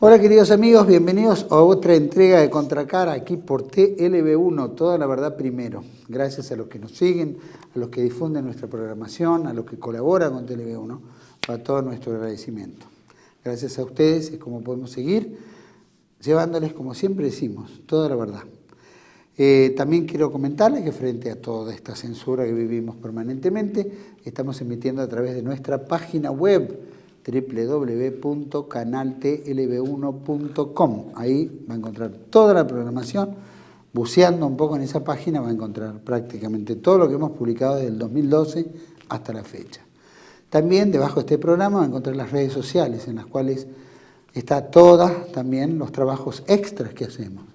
Hola queridos amigos, bienvenidos a otra entrega de Contracara aquí por TLB1, toda la verdad primero. Gracias a los que nos siguen, a los que difunden nuestra programación, a los que colaboran con TLB1, para todo nuestro agradecimiento. Gracias a ustedes es como podemos seguir llevándoles, como siempre decimos, toda la verdad. También quiero comentarles que frente a toda esta censura que vivimos permanentemente, estamos emitiendo a través de nuestra página web www.canaltlb1.com. Ahí va a encontrar toda la programación. Buceando un poco en esa página va a encontrar prácticamente todo lo que hemos publicado desde el 2012 hasta la fecha. También debajo de este programa va a encontrar las redes sociales en las cuales está todos también los trabajos extras que hacemos,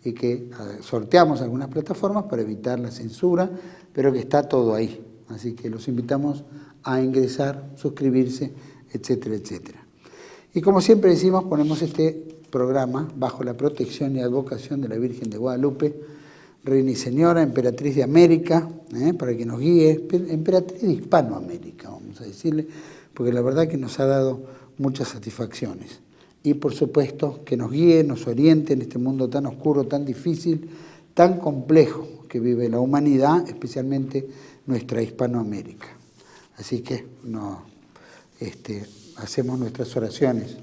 y que sorteamos algunas plataformas para evitar la censura, pero que está todo ahí. Así que los invitamos a ingresar, suscribirse, etcétera, etcétera. Y como siempre decimos, ponemos este programa bajo la protección y advocación de la Virgen de Guadalupe, Reina y Señora, Emperatriz de América, para que nos guíe, Emperatriz de Hispanoamérica, vamos a decirle, porque la verdad que nos ha dado muchas satisfacciones. Y por supuesto que nos guíe, nos oriente en este mundo tan oscuro, tan difícil, tan complejo que vive la humanidad, especialmente nuestra Hispanoamérica. Así que hacemos nuestras oraciones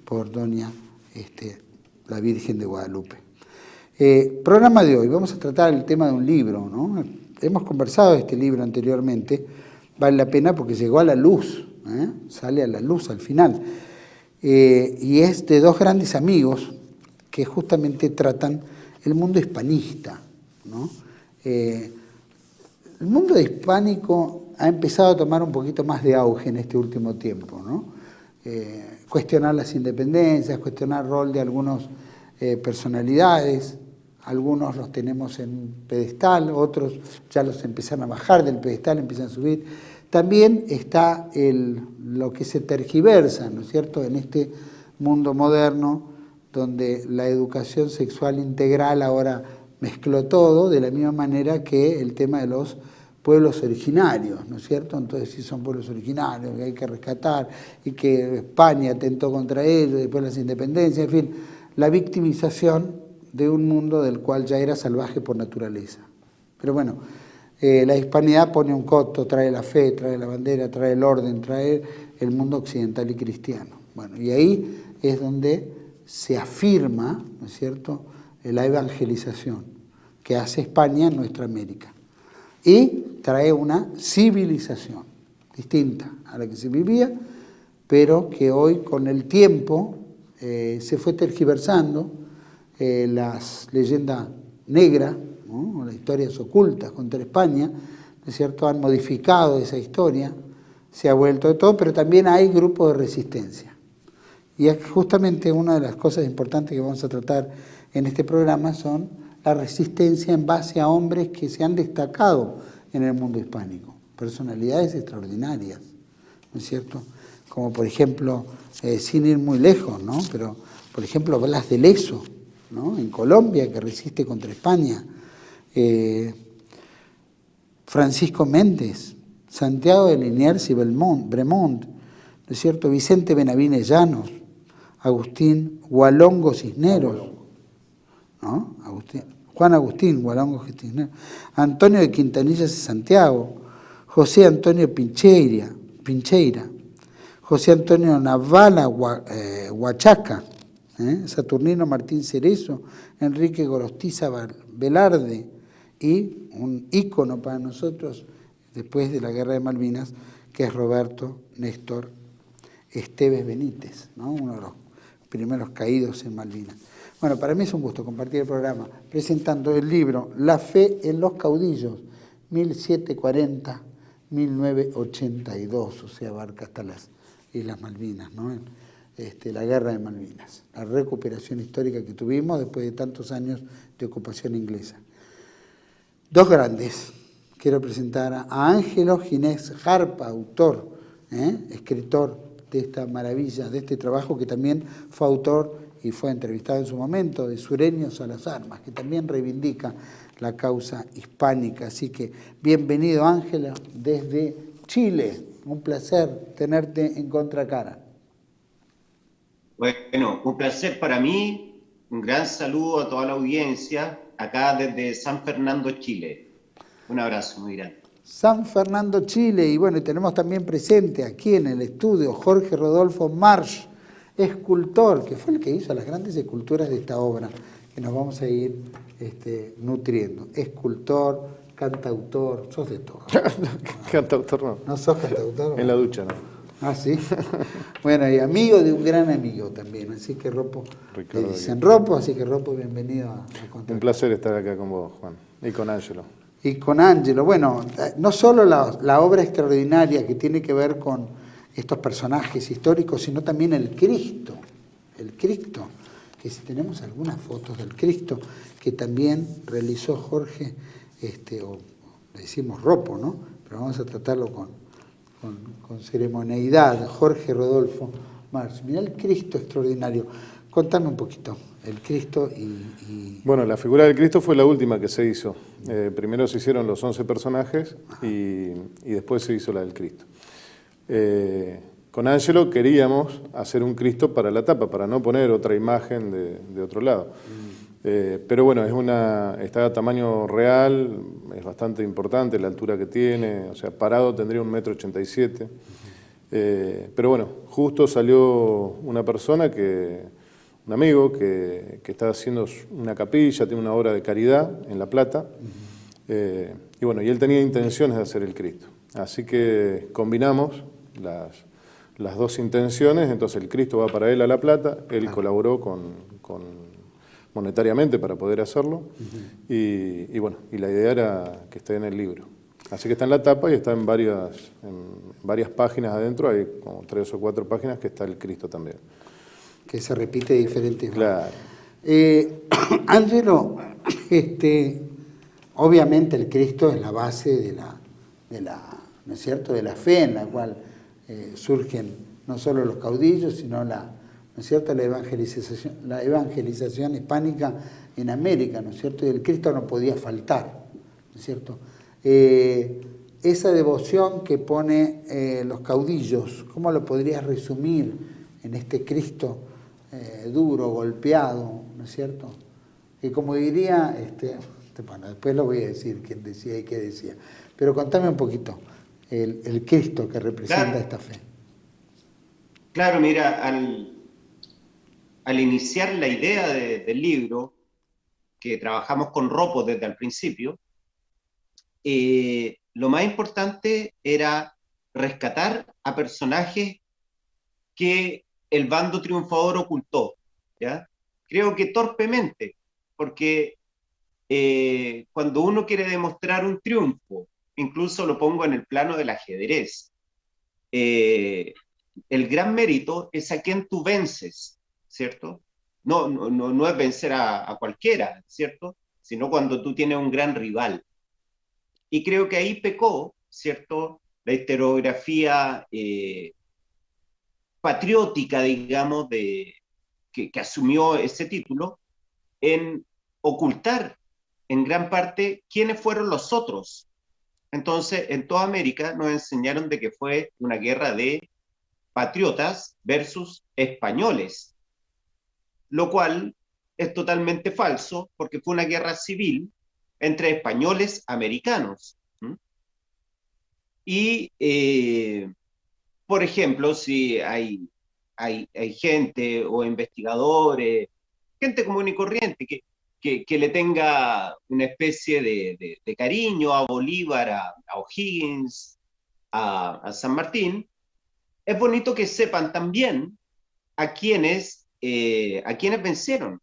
por Doña la Virgen de Guadalupe. Programa de hoy, vamos a tratar el tema de un libro, ¿no? Hemos conversado de este libro anteriormente, vale la pena porque llegó a la luz, sale a la luz al final, y es de dos grandes amigos que justamente tratan el mundo hispanista, ¿no? El mundo hispánico ha empezado a tomar un poquito más de auge en este último tiempo, ¿no? Cuestionar las independencias, cuestionar el rol de algunas personalidades, algunos los tenemos en pedestal, otros ya los empiezan a bajar del pedestal, empiezan a subir. También está lo que se tergiversa, ¿no es cierto?, en este mundo moderno, donde la educación sexual integral ahora mezcló todo, de la misma manera que el tema de los pueblos originarios, ¿no es cierto? Entonces, si son pueblos originarios, que hay que rescatar, y que España atentó contra ellos, después las independencias, en fin, la victimización de un mundo del cual ya era salvaje por naturaleza. Pero bueno, la hispanidad pone un coto, trae la fe, trae la bandera, trae el orden, trae el mundo occidental y cristiano. Bueno, y ahí es donde se afirma, ¿no es cierto?, la evangelización que hace España en nuestra América. Y trae una civilización distinta a la que se vivía, pero que hoy con el tiempo se fue tergiversando. Las leyendas negras, ¿no?, las historias ocultas contra España, ¿no es cierto?, han modificado esa historia, se ha vuelto de todo, pero también hay grupos de resistencia. Y es justamente una de las cosas importantes que vamos a tratar en este programa son la resistencia en base a hombres que se han destacado en el mundo hispánico, personalidades extraordinarias, ¿no es cierto? Como por ejemplo, sin ir muy lejos, ¿no?, pero por ejemplo Blas de Lezo, ¿no?, en Colombia, que resiste contra España, Francisco Méndez, Santiago de Liniers y Bremont, ¿no es cierto?, Vicente Benavides Llanos, Agustín Hualongo Cisneros, ¿no?, Juan Agustín Hualongo Cisneros, Antonio de Quintanillas y Santiago, José Antonio Pincheira, José Antonio Navala Huachaca, Saturnino Martín Cerezo, Enrique Gorostiza Velarde, y un ícono para nosotros después de la Guerra de Malvinas, que es Roberto Néstor Esteves Benítez, ¿no?, uno de los primeros caídos en Malvinas. Bueno, para mí es un gusto compartir el programa presentando el libro La fe en los caudillos, 1740-1982, o sea, abarca hasta las Islas Malvinas, ¿no?, la Guerra de Malvinas, la recuperación histórica que tuvimos después de tantos años de ocupación inglesa. Dos grandes. Quiero presentar a Ángelo Ginés Jarpa, autor, escritor de esta maravilla, de este trabajo, que también fue autor y fue entrevistado en su momento, de Sureños a las Armas, que también reivindica la causa hispánica. Así que bienvenido, Ángelo, desde Chile. Un placer tenerte en Contracara. Bueno, un placer para mí, un gran saludo a toda la audiencia, acá desde San Fernando, Chile. Un abrazo muy grande. San Fernando, Chile, y bueno, y tenemos también presente aquí en el estudio Jorge Rodolfo Marsch, escultor, que fue el que hizo las grandes esculturas de esta obra, que nos vamos a ir nutriendo. Escultor, cantautor, sos de todo. Cantautor no. ¿No sos cantautor? En la ducha no. Ah, sí. Bueno, y amigo de un gran amigo también, así que Ropo, Ricardo le dicen Aguirre. Ropo, así que Ropo, bienvenido a Contra. Un placer estar acá con vos, Juan, y con Ángelo. Y con Ángelo, bueno, no solo la obra extraordinaria que tiene que ver con estos personajes históricos, sino también el Cristo, que si tenemos algunas fotos del Cristo, que también realizó Jorge, o le decimos Ropo, ¿no? Pero vamos a tratarlo con ceremonialidad, Jorge Rodolfo Marsch. Mirá el Cristo extraordinario. Contame un poquito, el Cristo y... Bueno, la figura del Cristo fue la última que se hizo. Primero se hicieron los 11 personajes y después se hizo la del Cristo. Con Ángelo queríamos hacer un Cristo para la tapa, para no poner otra imagen de otro lado. Pero bueno, está a tamaño real, es bastante importante la altura que tiene, o sea, parado tendría 1,87 m. Pero bueno, justo salió una persona un amigo que está haciendo una capilla, tiene una obra de caridad en La Plata, y bueno, y él tenía intenciones de hacer el Cristo. Así que combinamos las dos intenciones, entonces el Cristo va para él a La Plata, él colaboró monetariamente para poder hacerlo, y bueno, y la idea era que esté en el libro. Así que está en la tapa y está en varias páginas adentro, hay como 3 o 4 páginas que está el Cristo también. Que se repite de diferentes Claro. Ángelo, obviamente el Cristo es la base ¿no es cierto?, de la fe en la cual surgen no solo los caudillos, sino ¿no es cierto?, la evangelización hispánica en América, ¿no es cierto?, y el Cristo no podía faltar, ¿no es cierto? Esa devoción que pone los caudillos, ¿cómo lo podrías resumir en este Cristo duro, golpeado, ¿no es cierto? Que como diría, bueno, después lo voy a decir quién decía y qué decía, pero contame un poquito el Cristo que representa Claro, esta fe. claro, mira, al iniciar la idea del libro, que trabajamos con Ropo desde el principio, lo más importante era rescatar a personajes que el bando triunfador ocultó, ¿ya? Creo que torpemente, porque cuando uno quiere demostrar un triunfo, incluso lo pongo en el plano del ajedrez, eh, el gran mérito es a quien tú vences, ¿cierto? No es vencer a cualquiera, ¿cierto? Sino cuando tú tienes un gran rival. Y creo que ahí pecó, ¿cierto? La historiografía patriótica, digamos, que asumió ese título, en ocultar en gran parte quiénes fueron los otros. Entonces, en toda América nos enseñaron de que fue una guerra de patriotas versus españoles, lo cual es totalmente falso porque fue una guerra civil entre españoles americanos. ¿Mm? Y, por ejemplo, si hay gente o investigadores, gente común y corriente, que le tenga una especie de cariño a Bolívar, a O'Higgins, a San Martín, es bonito que sepan también a quienes vencieron.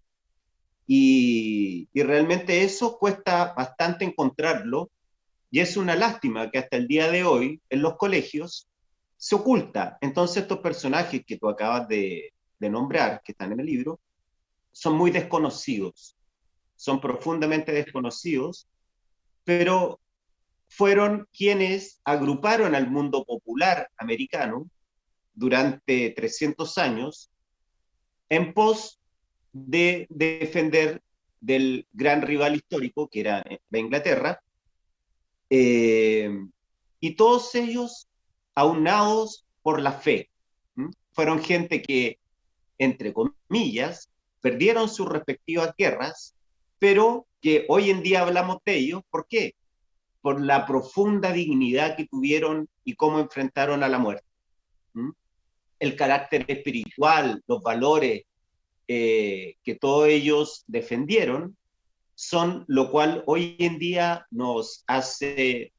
Y realmente eso cuesta bastante encontrarlo, y es una lástima que hasta el día de hoy en los colegios se oculta. Entonces estos personajes que tú acabas de nombrar, que están en el libro, son muy desconocidos, son profundamente desconocidos, pero fueron quienes agruparon al mundo popular americano durante 300 años en pos de defender del gran rival histórico que era la Inglaterra, eh, y todos ellos aunados por la fe. ¿Mm? Fueron gente que entre comillas, perdieron sus respectivas guerras, pero que hoy en día hablamos de ellos. ¿Por qué? Por la profunda dignidad que tuvieron y cómo enfrentaron a la muerte. ¿Mm? El carácter espiritual, los valores que todos ellos defendieron, son lo cual hoy en día nos hace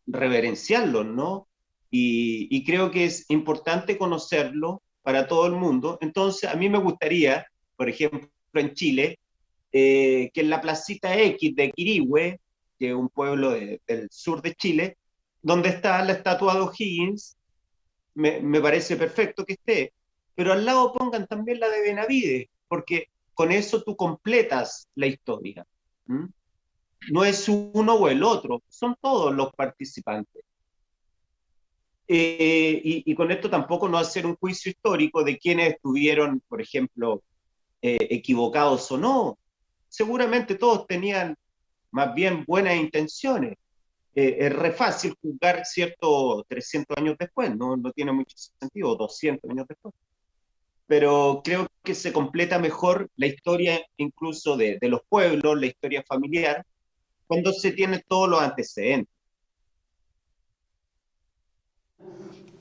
reverenciarlos, ¿no? Y creo que es importante conocerlo para todo el mundo. Entonces, a mí me gustaría, por ejemplo, en Chile, que en la placita X de Quirihue, que es un pueblo del sur de Chile, donde está la estatua de O'Higgins, me parece perfecto que esté, pero al lado pongan también la de Benavides, porque con eso tú completas la historia. ¿Mm? No es uno o el otro, son todos los participantes. Y con esto tampoco no hacer un juicio histórico de quienes estuvieron, por ejemplo, equivocados o no. Seguramente todos tenían más bien buenas intenciones. Es re fácil juzgar, cierto, 300 años después, no tiene mucho sentido, 200 años después. Pero creo que se completa mejor la historia incluso de los pueblos, la historia familiar, cuando se tienen todos los antecedentes.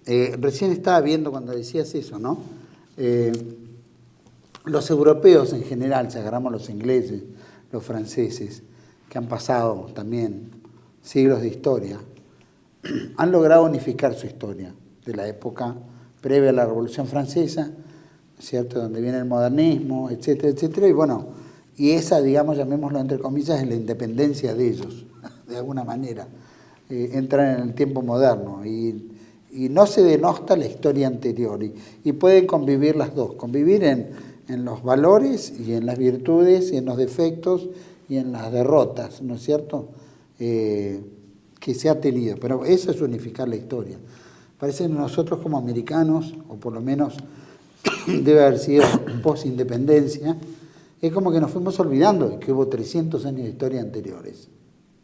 Recién estaba viendo cuando decías eso, ¿no? Los europeos en general, si agarramos los ingleses, los franceses, que han pasado también siglos de historia, han logrado unificar su historia de la época previa a la Revolución Francesa, ¿cierto? Donde viene el modernismo, etcétera, etcétera, y bueno, y esa, digamos, llamémoslo entre comillas, es la independencia de ellos, de alguna manera. Entran en el tiempo moderno y no se denosta la historia anterior y pueden convivir las dos, convivir en los valores y en las virtudes y en los defectos y en las derrotas, ¿no es cierto?, que se ha tenido, pero eso es unificar la historia. Parece que nosotros como americanos, o por lo menos debe haber sido post-independencia, es como que nos fuimos olvidando de que hubo 300 años de historia anteriores,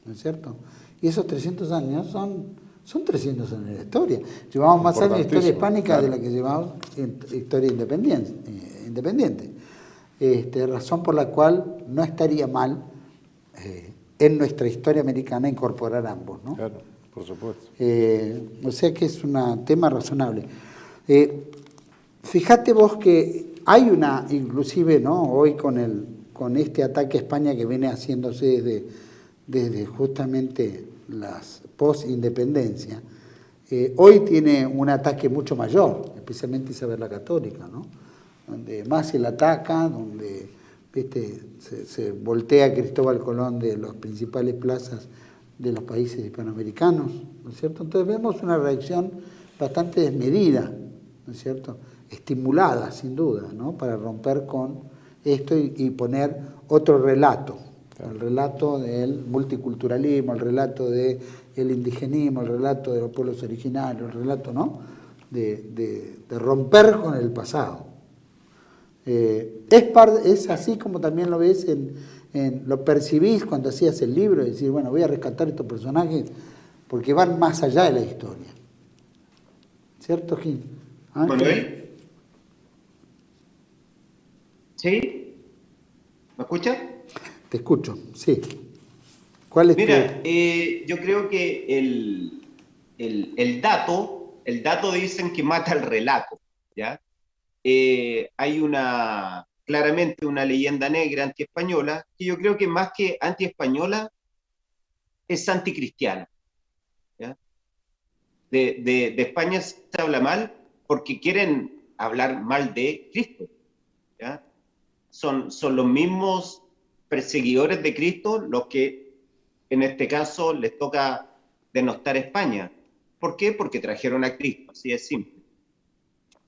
¿no es cierto? Y esos 300 años son 300 años de historia. Llevamos más años de historia hispánica, claro, de la que llevamos en historia independiente. Razón por la cual no estaría mal en nuestra historia americana incorporar ambos, ¿no? Claro, por supuesto. O sea que es un tema razonable. Fíjate vos que hay una, inclusive, ¿no?, hoy con este ataque a España que viene haciéndose desde justamente las post-independencia, hoy tiene un ataque mucho mayor, especialmente Isabel la Católica, ¿no?, donde más se la ataca, donde se voltea a Cristóbal Colón de las principales plazas de los países hispanoamericanos, ¿no es cierto? Entonces vemos una reacción bastante desmedida, ¿no es cierto?, estimulada, sin duda, ¿no?, para romper con esto y poner otro relato, el relato del multiculturalismo, el relato del indigenismo, el relato de los pueblos originarios, el relato, ¿no?, de romper con el pasado. Es así como también lo ves, lo percibís cuando hacías el libro, y decir, bueno, voy a rescatar estos personajes porque van más allá de la historia. ¿Cierto, Gil? ¿Manuel? ¿Sí? ¿Me escucha? Te escucho, sí. ¿Cuál es Mira, yo creo que el dato dicen que mata el relato, ¿ya? Hay claramente una leyenda negra antiespañola, que yo creo que más que antiespañola es anticristiana, ¿ya? De España se habla mal porque quieren hablar mal de Cristo, ¿ya? Son los mismos perseguidores de Cristo los que en este caso les toca denostar a España. ¿Por qué? Porque trajeron a Cristo, así es simple.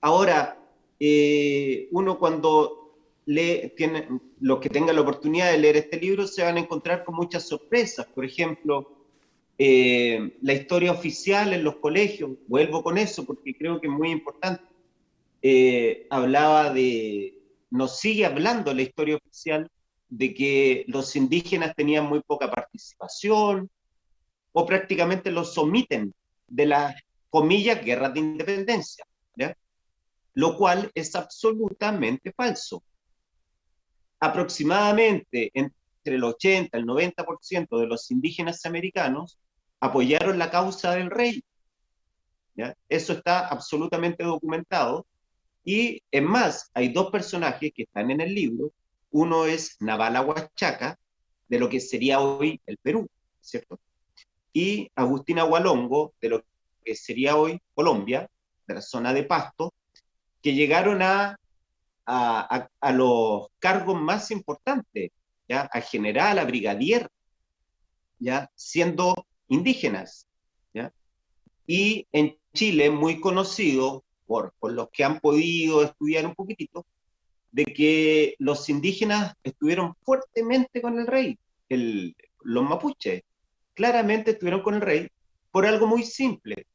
Ahora, uno cuando los que tengan la oportunidad de leer este libro se van a encontrar con muchas sorpresas. Por ejemplo, la historia oficial en los colegios, vuelvo con eso porque creo que es muy importante, nos sigue hablando la historia oficial de que los indígenas tenían muy poca participación o prácticamente los omiten de las, comillas, guerras de independencia, ¿ya? lo cual es absolutamente falso. Aproximadamente entre el 80 y el 90% de los indígenas americanos apoyaron la causa del rey. ¿Ya? Eso está absolutamente documentado. Y es más, hay dos personajes que están en el libro. Uno es Navala Huachaca, de lo que sería hoy el Perú, ¿cierto? Y Agustina Hualongo, de lo que sería hoy Colombia, de la zona de Pasto, que llegaron a los cargos más importantes, ¿ya? A general, a brigadier, ¿ya? Siendo indígenas, ¿ya? Y en Chile, muy conocido por los que han podido estudiar un poquitito, de que los indígenas estuvieron fuertemente con el rey, los mapuches, claramente estuvieron con el rey por algo muy simple,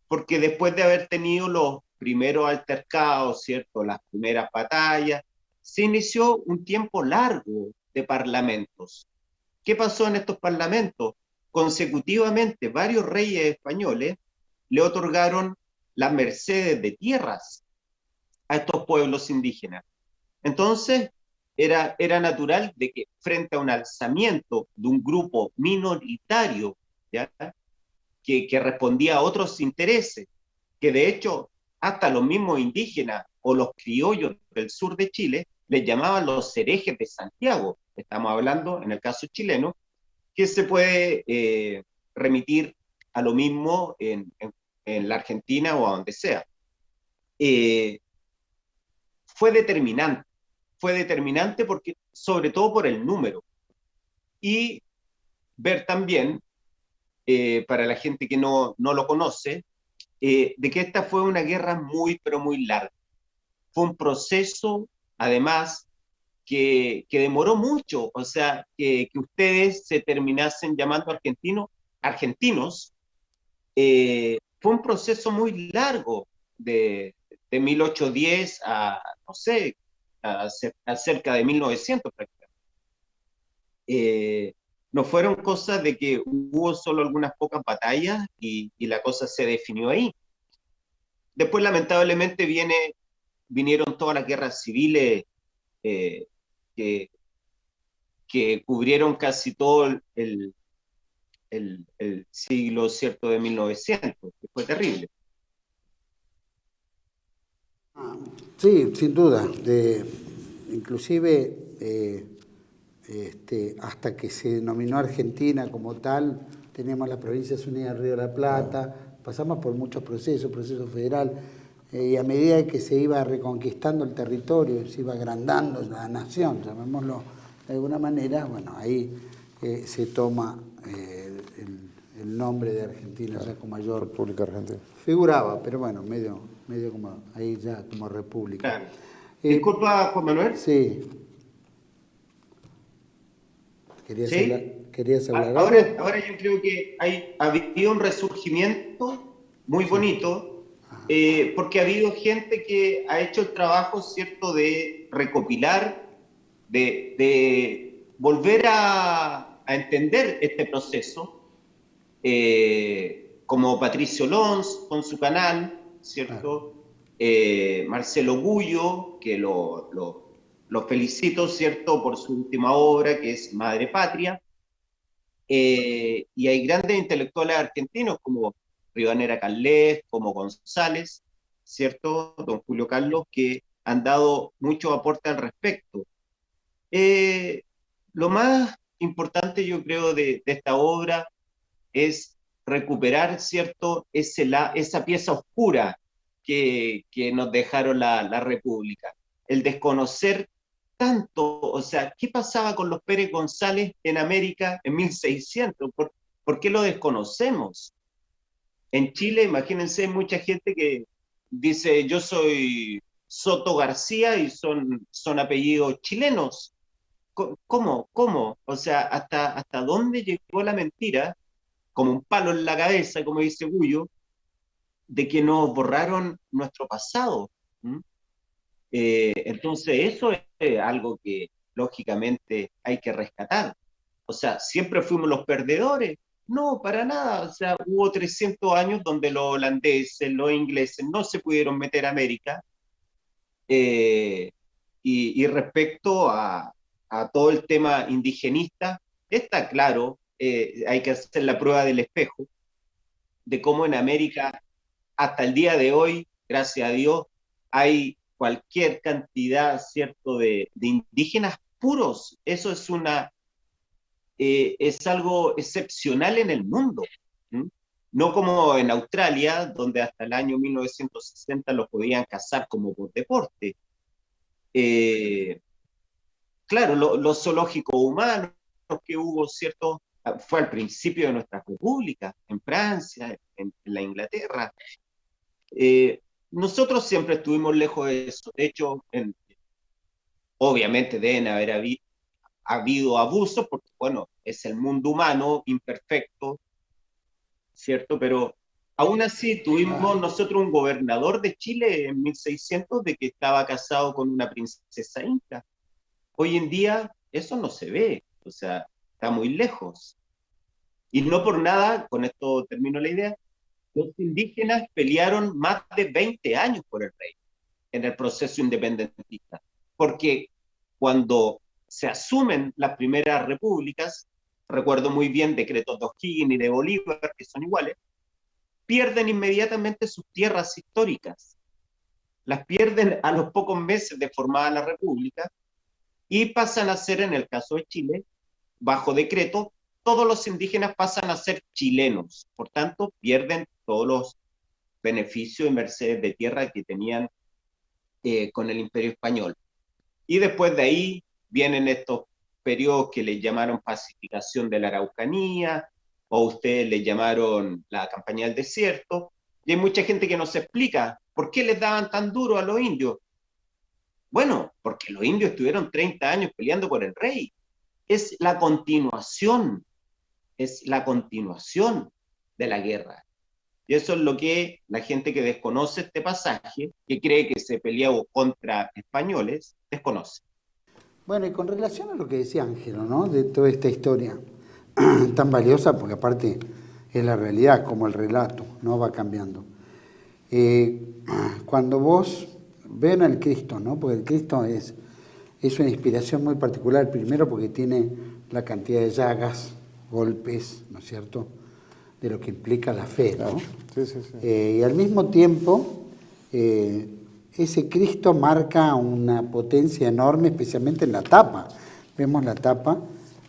porque después de haber tenido los primeros altercados, ¿cierto? Las primeras batallas, se inició un tiempo largo de parlamentos. ¿Qué pasó en estos parlamentos? Consecutivamente, varios reyes españoles le otorgaron las mercedes de tierras a estos pueblos indígenas. Entonces, era natural de que frente a un alzamiento de un grupo minoritario, ¿ya? Que respondía a otros intereses, que de hecho hasta los mismos indígenas o los criollos del sur de Chile les llamaban los herejes de Santiago. Estamos hablando, en el caso chileno, que se puede remitir a lo mismo en la Argentina o a donde sea. Fue determinante porque, sobre todo por el número. Y ver también, para la gente que no lo conoce, de que esta fue una guerra muy, pero muy larga. Fue un proceso, además, que demoró mucho, o sea, que ustedes se terminasen llamando argentinos, fue un proceso muy largo de 1810 a, no sé, a cerca de 1900 prácticamente. No fueron cosas de que hubo solo algunas pocas batallas y la cosa se definió ahí. Después, lamentablemente, vinieron todas las guerras civiles eh, que, que cubrieron casi todo el siglo, ¿cierto?, de 1900, que fue terrible. Sí, sin duda. Inclusive, hasta que se denominó Argentina como tal, teníamos las Provincias Unidas del Río de la Plata, pasamos por muchos procesos, proceso federal, y a medida que se iba reconquistando el territorio, se iba agrandando la nación, llamémoslo de alguna manera, bueno, ahí se toma el nombre de Argentina, ya con mayor... República Argentina. Figuraba, pero bueno, medio como ahí ya como república. Claro. Disculpa, Juan Manuel. Sí. ¿Querías hablar ahora yo creo que ha habido un resurgimiento muy bonito, porque ha habido gente que ha hecho el trabajo, ¿cierto?, de recopilar, de volver a entender este proceso, como Patricio Lons con su canal, ¿cierto? Marcelo Gullo, que lo felicito, ¿cierto?, por su última obra, que es Madre Patria. Y hay grandes intelectuales argentinos como Rivanera Carles, como González, ¿cierto?, don Julio Carlos, que han dado mucho aporte al respecto. Lo más importante, yo creo, de esta obra es recuperar, ¿cierto?, esa pieza oscura que nos dejaron la República. El desconocer tanto, o sea, ¿qué pasaba con los Pérez González en América en 1600? ¿Por qué lo desconocemos? En Chile, imagínense, hay mucha gente que dice, yo soy Soto García y son apellidos chilenos. ¿Cómo? O sea, ¿hasta dónde llegó la mentira, como un palo en la cabeza, como dice Gullo, de que nos borraron nuestro pasado? Entonces, eso es algo que lógicamente hay que rescatar. O sea, ¿siempre fuimos los perdedores? No, para nada. O sea, hubo 300 años donde los holandeses, los ingleses no se pudieron meter a América Eh, y respecto a todo el tema indigenista, está claro, hay que hacer la prueba del espejo, de cómo en América, hasta el día de hoy, gracias a Dios, hay cualquier cantidad, ¿cierto?, de indígenas puros. Eso es algo excepcional en el mundo. ¿Mm? No como en Australia, donde hasta el año 1960 los podían cazar como por deporte. Eh, claro, los zoológicos humanos que hubo, ¿cierto? Fue al principio de nuestra república, en Francia, en la Inglaterra. Nosotros siempre estuvimos lejos de eso. De hecho, obviamente deben haber habido abusos, porque, bueno, es el mundo humano imperfecto, ¿cierto? Pero aún así tuvimos nosotros un gobernador de Chile en 1600 de que estaba casado con una princesa inca. Hoy en día eso no se ve, o sea, está muy lejos. Y no por nada, con esto termino la idea, los indígenas pelearon más de 20 años por el rey en el proceso independentista, porque cuando se asumen las primeras repúblicas, recuerdo muy bien decretos de O'Higgins y de Bolívar, que son iguales, pierden inmediatamente sus tierras históricas, las pierden a los pocos meses de formada la república y pasan a ser, en el caso de Chile, bajo decreto, todos los indígenas pasan a ser chilenos, por tanto pierden todos los beneficios y mercedes de tierra que tenían con el Imperio Español. Y después de ahí vienen estos periodos que les llamaron pacificación de la Araucanía, o ustedes le llamaron la campaña del desierto, y hay mucha gente que nos explica por qué les daban tan duro a los indios. Bueno, porque los indios estuvieron 30 años peleando por el rey. Es la continuación de la guerra. Y eso es lo que la gente que desconoce este pasaje, que cree que se peleó contra españoles, desconoce. Bueno, y con relación a lo que decía Ángelo, ¿no? De toda esta historia tan valiosa, porque aparte es la realidad, como el relato, ¿no? Va cambiando. Cuando vos ven al Cristo, ¿no? Porque el Cristo es una inspiración muy particular, primero porque tiene la cantidad de llagas, golpes, ¿no es cierto?, de lo que implica la fe, ¿no? Sí, sí, sí. Y al mismo tiempo, ese Cristo marca una potencia enorme, especialmente en la tapa. Vemos la tapa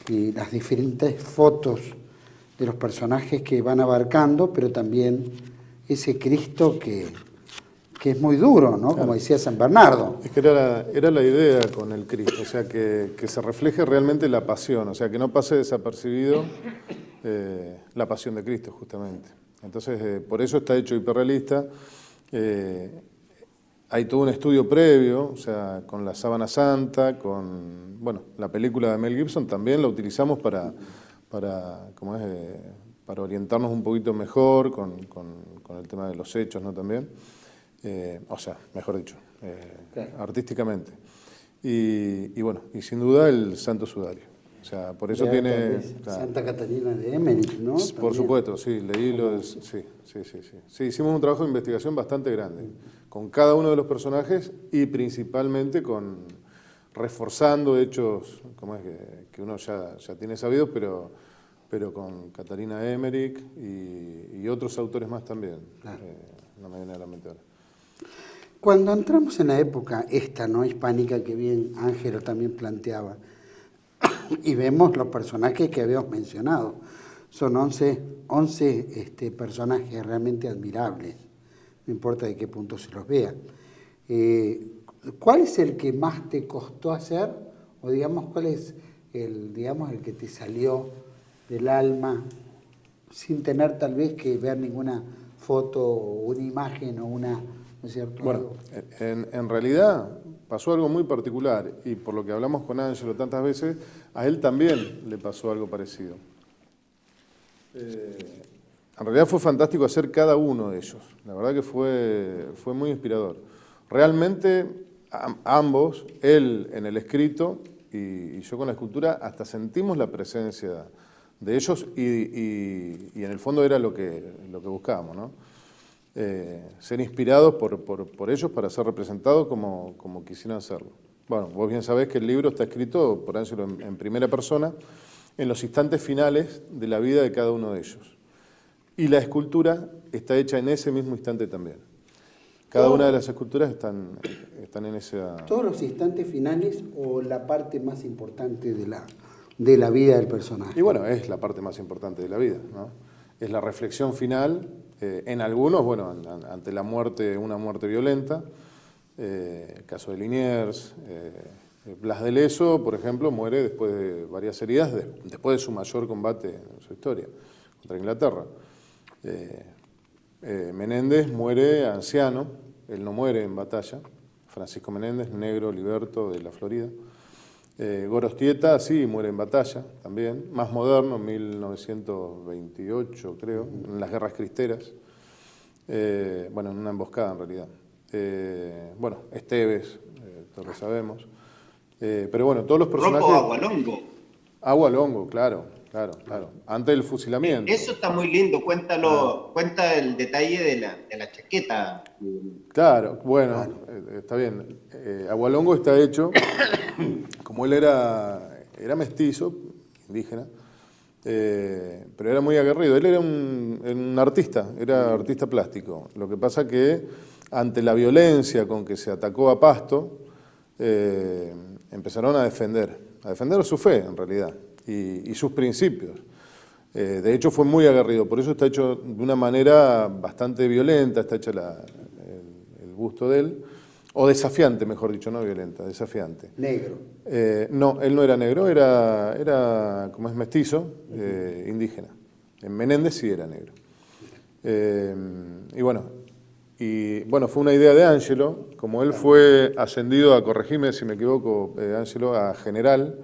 y las diferentes fotos de los personajes que van abarcando, pero también ese Cristo que es muy duro, ¿no? Claro. Como decía San Bernardo. Es que era la idea con el Cristo, o sea, que se refleje realmente la pasión, o sea, que no pase desapercibido la pasión de Cristo, justamente. Entonces, por eso está hecho hiperrealista. Hay todo un estudio previo, o sea, con la Sábana Santa, con, bueno, la película de Mel Gibson también la utilizamos para orientarnos un poquito mejor con el tema de los hechos, ¿no? También. O sea, mejor dicho, claro, artísticamente. Y bueno, y sin duda el Santo Sudario. O sea, por eso tiene... Claro, Santa Catarina de Emmerich, ¿no? Por También. supuesto, sí, leí lo de... Sí. Sí, hicimos un trabajo de investigación bastante grande, con cada uno de los personajes y principalmente reforzando hechos, como es que uno ya tiene sabidos, pero con Catarina Emmerich y otros autores más también. Claro. No me viene a la mente ahora. Cuando entramos en la época esta, ¿no?, hispánica, que bien Ángelo también planteaba, y vemos los personajes que habíamos mencionado, son 11 personajes realmente admirables, no importa de qué punto se los vea. ¿Cuál es el que más te costó hacer? O digamos, ¿cuál es el que te salió del alma sin tener tal vez que ver ninguna foto o una imagen o una... ¿no es cierto? Bueno, en realidad pasó algo muy particular y por lo que hablamos con Ángelo tantas veces, a él también le pasó algo parecido. En realidad fue fantástico hacer cada uno de ellos, la verdad que fue muy inspirador. Realmente ambos, él en el escrito y yo con la escultura, hasta sentimos la presencia de ellos y en el fondo era lo que buscábamos, ¿no? ser inspirados por ellos para ser representados como quisieran serlo. Bueno, vos bien sabés que el libro está escrito por Ángelo en primera persona, en los instantes finales de la vida de cada uno de ellos. Y la escultura está hecha en ese mismo instante también. Cada una de las esculturas están en esa... ¿Todos los instantes finales o la parte más importante de la vida del personaje? Y bueno, es la parte más importante de la vida, ¿no? Es la reflexión final, en algunos, bueno, ante la muerte, una muerte violenta, el caso de Liniers, Blas de Leso, por ejemplo, muere después de varias heridas, después de su mayor combate en su historia, contra Inglaterra. Menéndez muere anciano, él no muere en batalla. Francisco Menéndez, negro, liberto de la Florida. Gorostieta, sí, muere en batalla también, más moderno, en 1928 creo, en las guerras cristeras. Bueno, en una emboscada en realidad. Bueno, Esteves, todos lo sabemos. Pero bueno, todos los personajes... Ropo Agualongo. Agualongo, claro. Antes del fusilamiento. Eso está muy lindo, cuenta el detalle de la chaqueta. Claro, bueno, está bien. Agualongo está hecho, como él era mestizo, indígena, pero era muy aguerrido. Él era un artista, era artista plástico. Lo que pasa que ante la violencia con que se atacó a Pasto, empezaron a defender su fe en realidad. Y sus principios. De hecho fue muy aguerrido, por eso está hecho de una manera bastante violenta, está hecha el busto de él, o desafiante, mejor dicho, no violenta, desafiante. Negro. No, él no era negro, era como es mestizo, indígena. En Menéndez sí era negro. Y bueno, fue una idea de Ángelo, como él fue ascendido a, corregime si me equivoco, Ángelo, a general,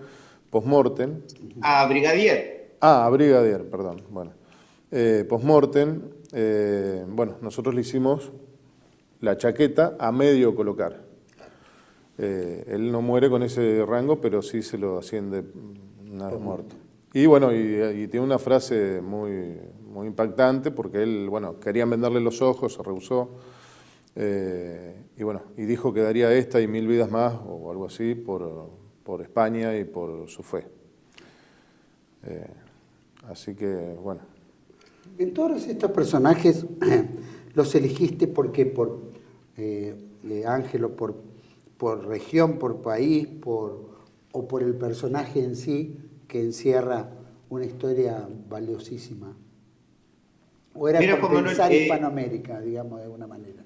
post-mortem. A brigadier. A brigadier, perdón. Bueno, post-mortem, bueno, nosotros le hicimos la chaqueta a medio colocar. Él no muere con ese rango, pero sí se lo asciende una vez muerto. Y bueno, y tiene una frase muy, muy impactante, porque él, bueno, querían venderle los ojos, se rehusó. Y bueno, y dijo que daría esta y 1000 vidas más, o algo así, por España y por su fe. Así que, bueno. En todos estos personajes, ¿los elegiste porque por Ángelo, por región, por país, o por el personaje en sí, que encierra una historia valiosísima? ¿O era Mira, por como pensar no, Hispanoamérica, digamos, de alguna manera?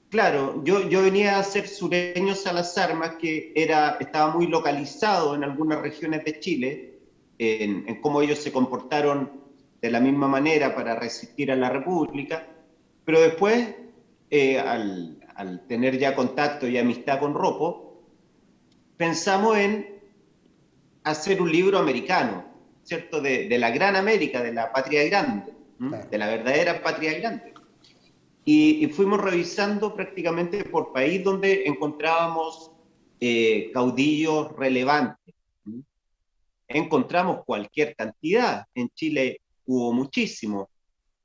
Claro, yo venía a ser Sureño Salazar, más que estaba muy localizado en algunas regiones de Chile, en cómo ellos se comportaron de la misma manera para resistir a la República, pero después, al tener ya contacto y amistad con Ropo, pensamos en hacer un libro americano, ¿cierto? De la gran América, de la patria grande, de la verdadera patria grande. Y fuimos revisando prácticamente por país donde encontrábamos caudillos relevantes. Encontramos cualquier cantidad, en Chile hubo muchísimos.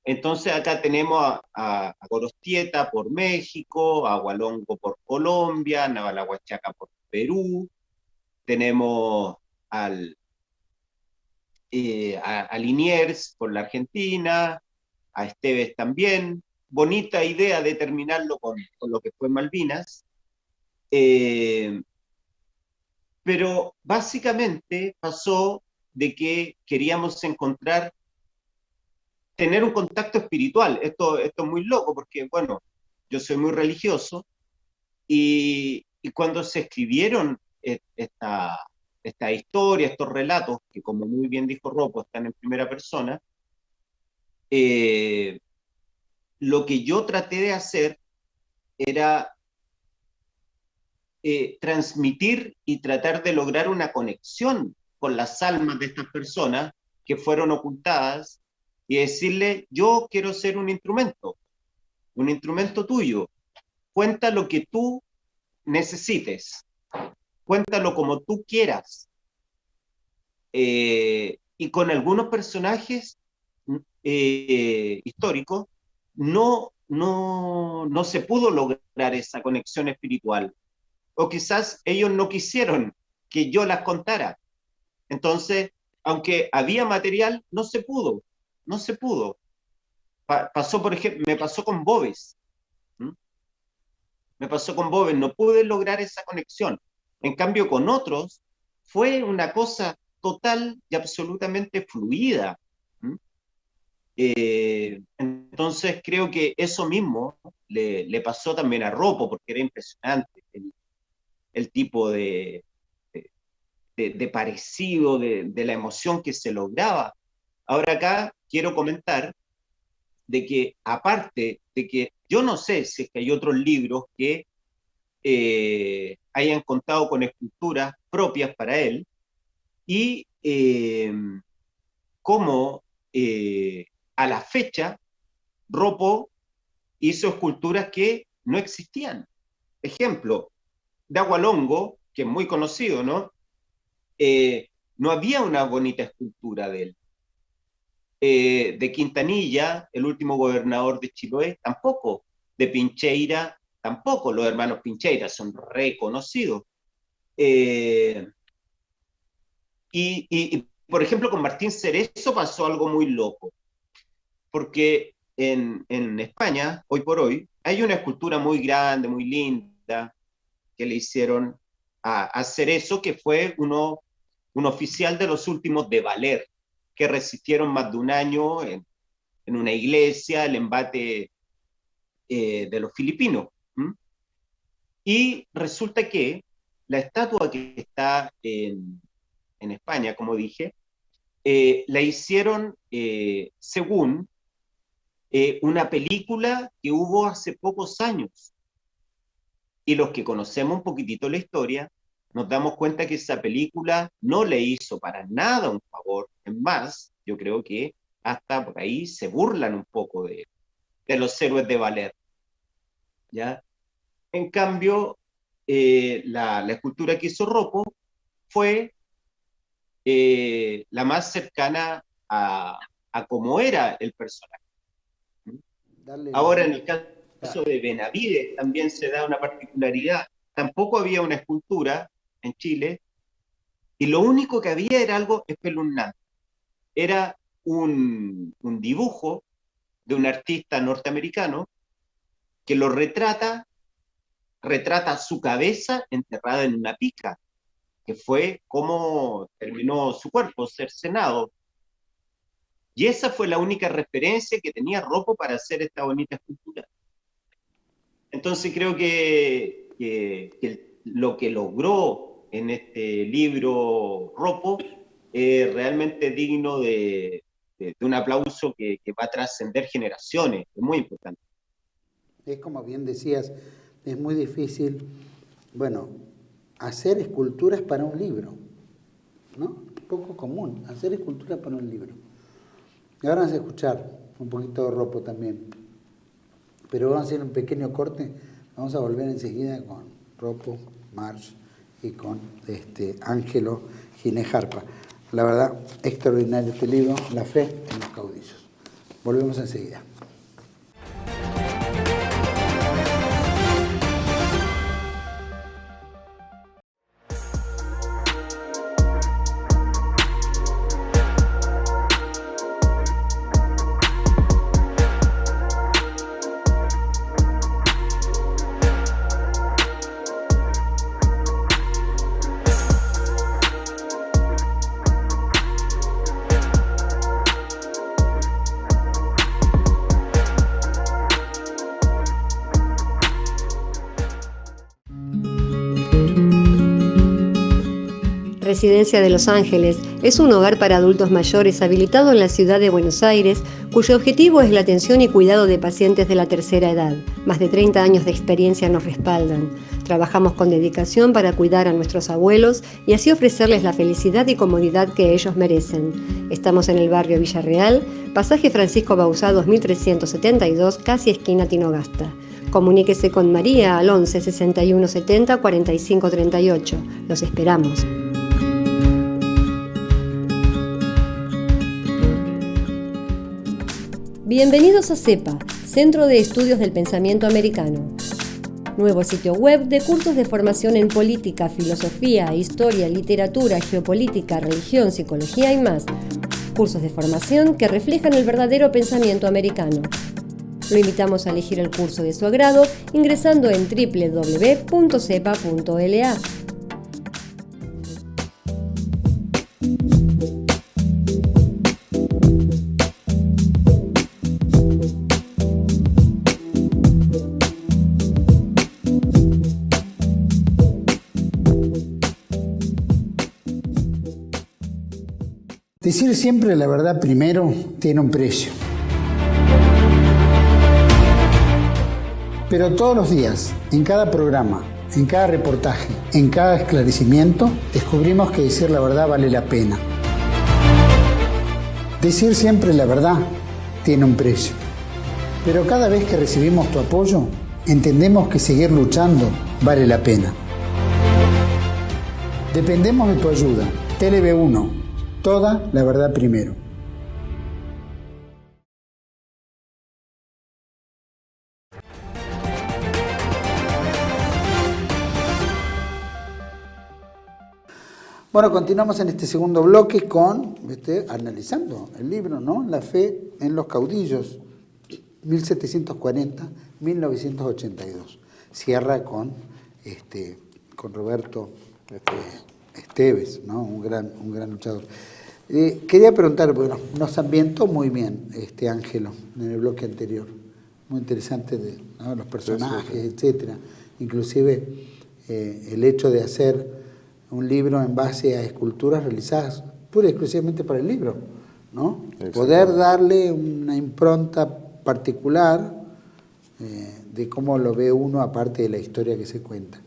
Entonces acá tenemos a Gorostieta por México, a Hualongo por Colombia, a Navalahuachaca por Perú, tenemos a Liniers por la Argentina, a Esteves también. Bonita idea de terminarlo con lo que fue Malvinas, pero básicamente pasó de que queríamos tener un contacto espiritual. Esto es muy loco porque, bueno, yo soy muy religioso y cuando se escribieron esta historia, estos relatos, que como muy bien dijo Ropo, están en primera persona, lo que yo traté de hacer era transmitir y tratar de lograr una conexión con las almas de estas personas que fueron ocultadas y decirle, yo quiero ser un instrumento tuyo, cuenta lo que tú necesites, cuéntalo como tú quieras. Y con algunos personajes históricos no se pudo lograr esa conexión espiritual. O quizás ellos no quisieron que yo las contara. Entonces, aunque había material, no se pudo. Pasó, por ejemplo, me pasó con Boves. No pude lograr esa conexión. En cambio, con otros, fue una cosa total y absolutamente fluida. Entonces, creo que eso mismo le pasó también a Ropo, porque era impresionante el tipo de parecido, de la emoción que se lograba. Ahora acá quiero comentar de que, aparte de que yo no sé si es que hay otros libros que hayan contado con esculturas propias para él, y cómo a la fecha Ropo hizo esculturas que no existían. Ejemplo, Dagualongo, que es muy conocido, ¿no? No había una bonita escultura de él. De Quintanilla, el último gobernador de Chiloé, tampoco. De Pincheira, tampoco. Los hermanos Pincheira son reconocidos. Y, por ejemplo, con Martín Cerezo pasó algo muy loco, porque en España, hoy por hoy, hay una escultura muy grande, muy linda, que le hicieron a Cerezo, que fue un oficial de los últimos de Valer, que resistieron más de un año en una iglesia el embate de los filipinos. Y resulta que la estatua que está en España, como dije, la hicieron según una película que hubo hace pocos años. Y los que conocemos un poquitito la historia, nos damos cuenta que esa película no le hizo para nada un favor. Es más, yo creo que hasta por ahí se burlan un poco de los héroes de Valer, ¿ya? En cambio, la escultura que hizo Ropo fue la más cercana a cómo era el personaje. Ahora, en el caso de Benavides también se da una particularidad. Tampoco había una escultura en Chile, y lo único que había era algo espeluznante. Era un dibujo de un artista norteamericano que lo retrata su cabeza enterrada en una pica, que fue como terminó su cuerpo, cercenado. Y esa fue la única referencia que tenía Ropo para hacer esta bonita escultura. Entonces creo que lo que logró en este libro Ropo es realmente digno de un aplauso que va a trascender generaciones. Es muy importante. Es como bien decías, es muy difícil, bueno, hacer esculturas para un libro, ¿no? Poco común, hacer esculturas para un libro. Y ahora vamos a escuchar un poquito de Ropo también, pero vamos a hacer un pequeño corte, vamos a volver enseguida con Ropo, March y con Ángelo Ginés Jarpa. La verdad, extraordinario este libro, La fe en los caudillos. Volvemos enseguida. Residencia de Los Ángeles es un hogar para adultos mayores habilitado en la ciudad de Buenos Aires, cuyo objetivo es la atención y cuidado de pacientes de la tercera edad. Más de 30 años de experiencia nos respaldan. Trabajamos con dedicación para cuidar a nuestros abuelos y así ofrecerles la felicidad y comodidad que ellos merecen. Estamos en el barrio Villarreal, pasaje Francisco Bauzá 2372, casi esquina Tinogasta. Comuníquese con María al 11 61 70 45 38. Los esperamos. Bienvenidos a CEPA, Centro de Estudios del Pensamiento Americano. Nuevo sitio web de cursos de formación en política, filosofía, historia, literatura, geopolítica, religión, psicología y más. Cursos de formación que reflejan el verdadero pensamiento americano. Lo invitamos a elegir el curso de su agrado ingresando en www.cepa.la. Decir siempre la verdad primero tiene un precio. Pero todos los días, en cada programa, en cada reportaje, en cada esclarecimiento, descubrimos que decir la verdad vale la pena. Decir siempre la verdad tiene un precio. Pero cada vez que recibimos tu apoyo, entendemos que seguir luchando vale la pena. Dependemos de tu ayuda. TLB1. Toda la verdad primero. Bueno, continuamos en este segundo bloque con, analizando el libro, ¿no? La fe en los caudillos, 1740-1982. Cierra con Roberto Esteves, ¿no? Un gran luchador. Quería preguntar, bueno, nos ambientó muy bien Ángelo en el bloque anterior, muy interesante ¿no? Los personajes, etcétera. Inclusive el hecho de hacer un libro en base a esculturas realizadas pura y exclusivamente para el libro, ¿no? Poder darle una impronta particular de cómo lo ve uno aparte de la historia que se cuenta.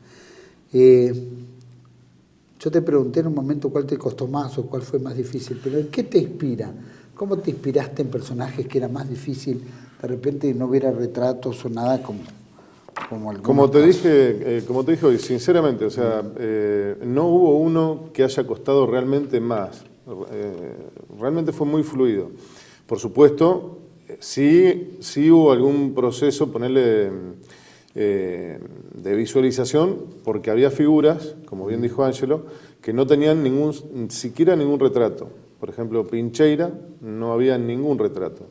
Yo te pregunté en un momento cuál te costó más o cuál fue más difícil, pero ¿en qué te inspira? ¿Cómo te inspiraste en personajes que era más difícil? De repente no hubiera retratos o nada como Como te dije hoy, sinceramente, o sea, no hubo uno que haya costado realmente más. Realmente fue muy fluido. Por supuesto, sí hubo algún proceso, ponerle de visualización, porque había figuras, como bien dijo Ángelo, que no tenían siquiera ningún retrato. Por ejemplo, Pincheira no había ningún retrato.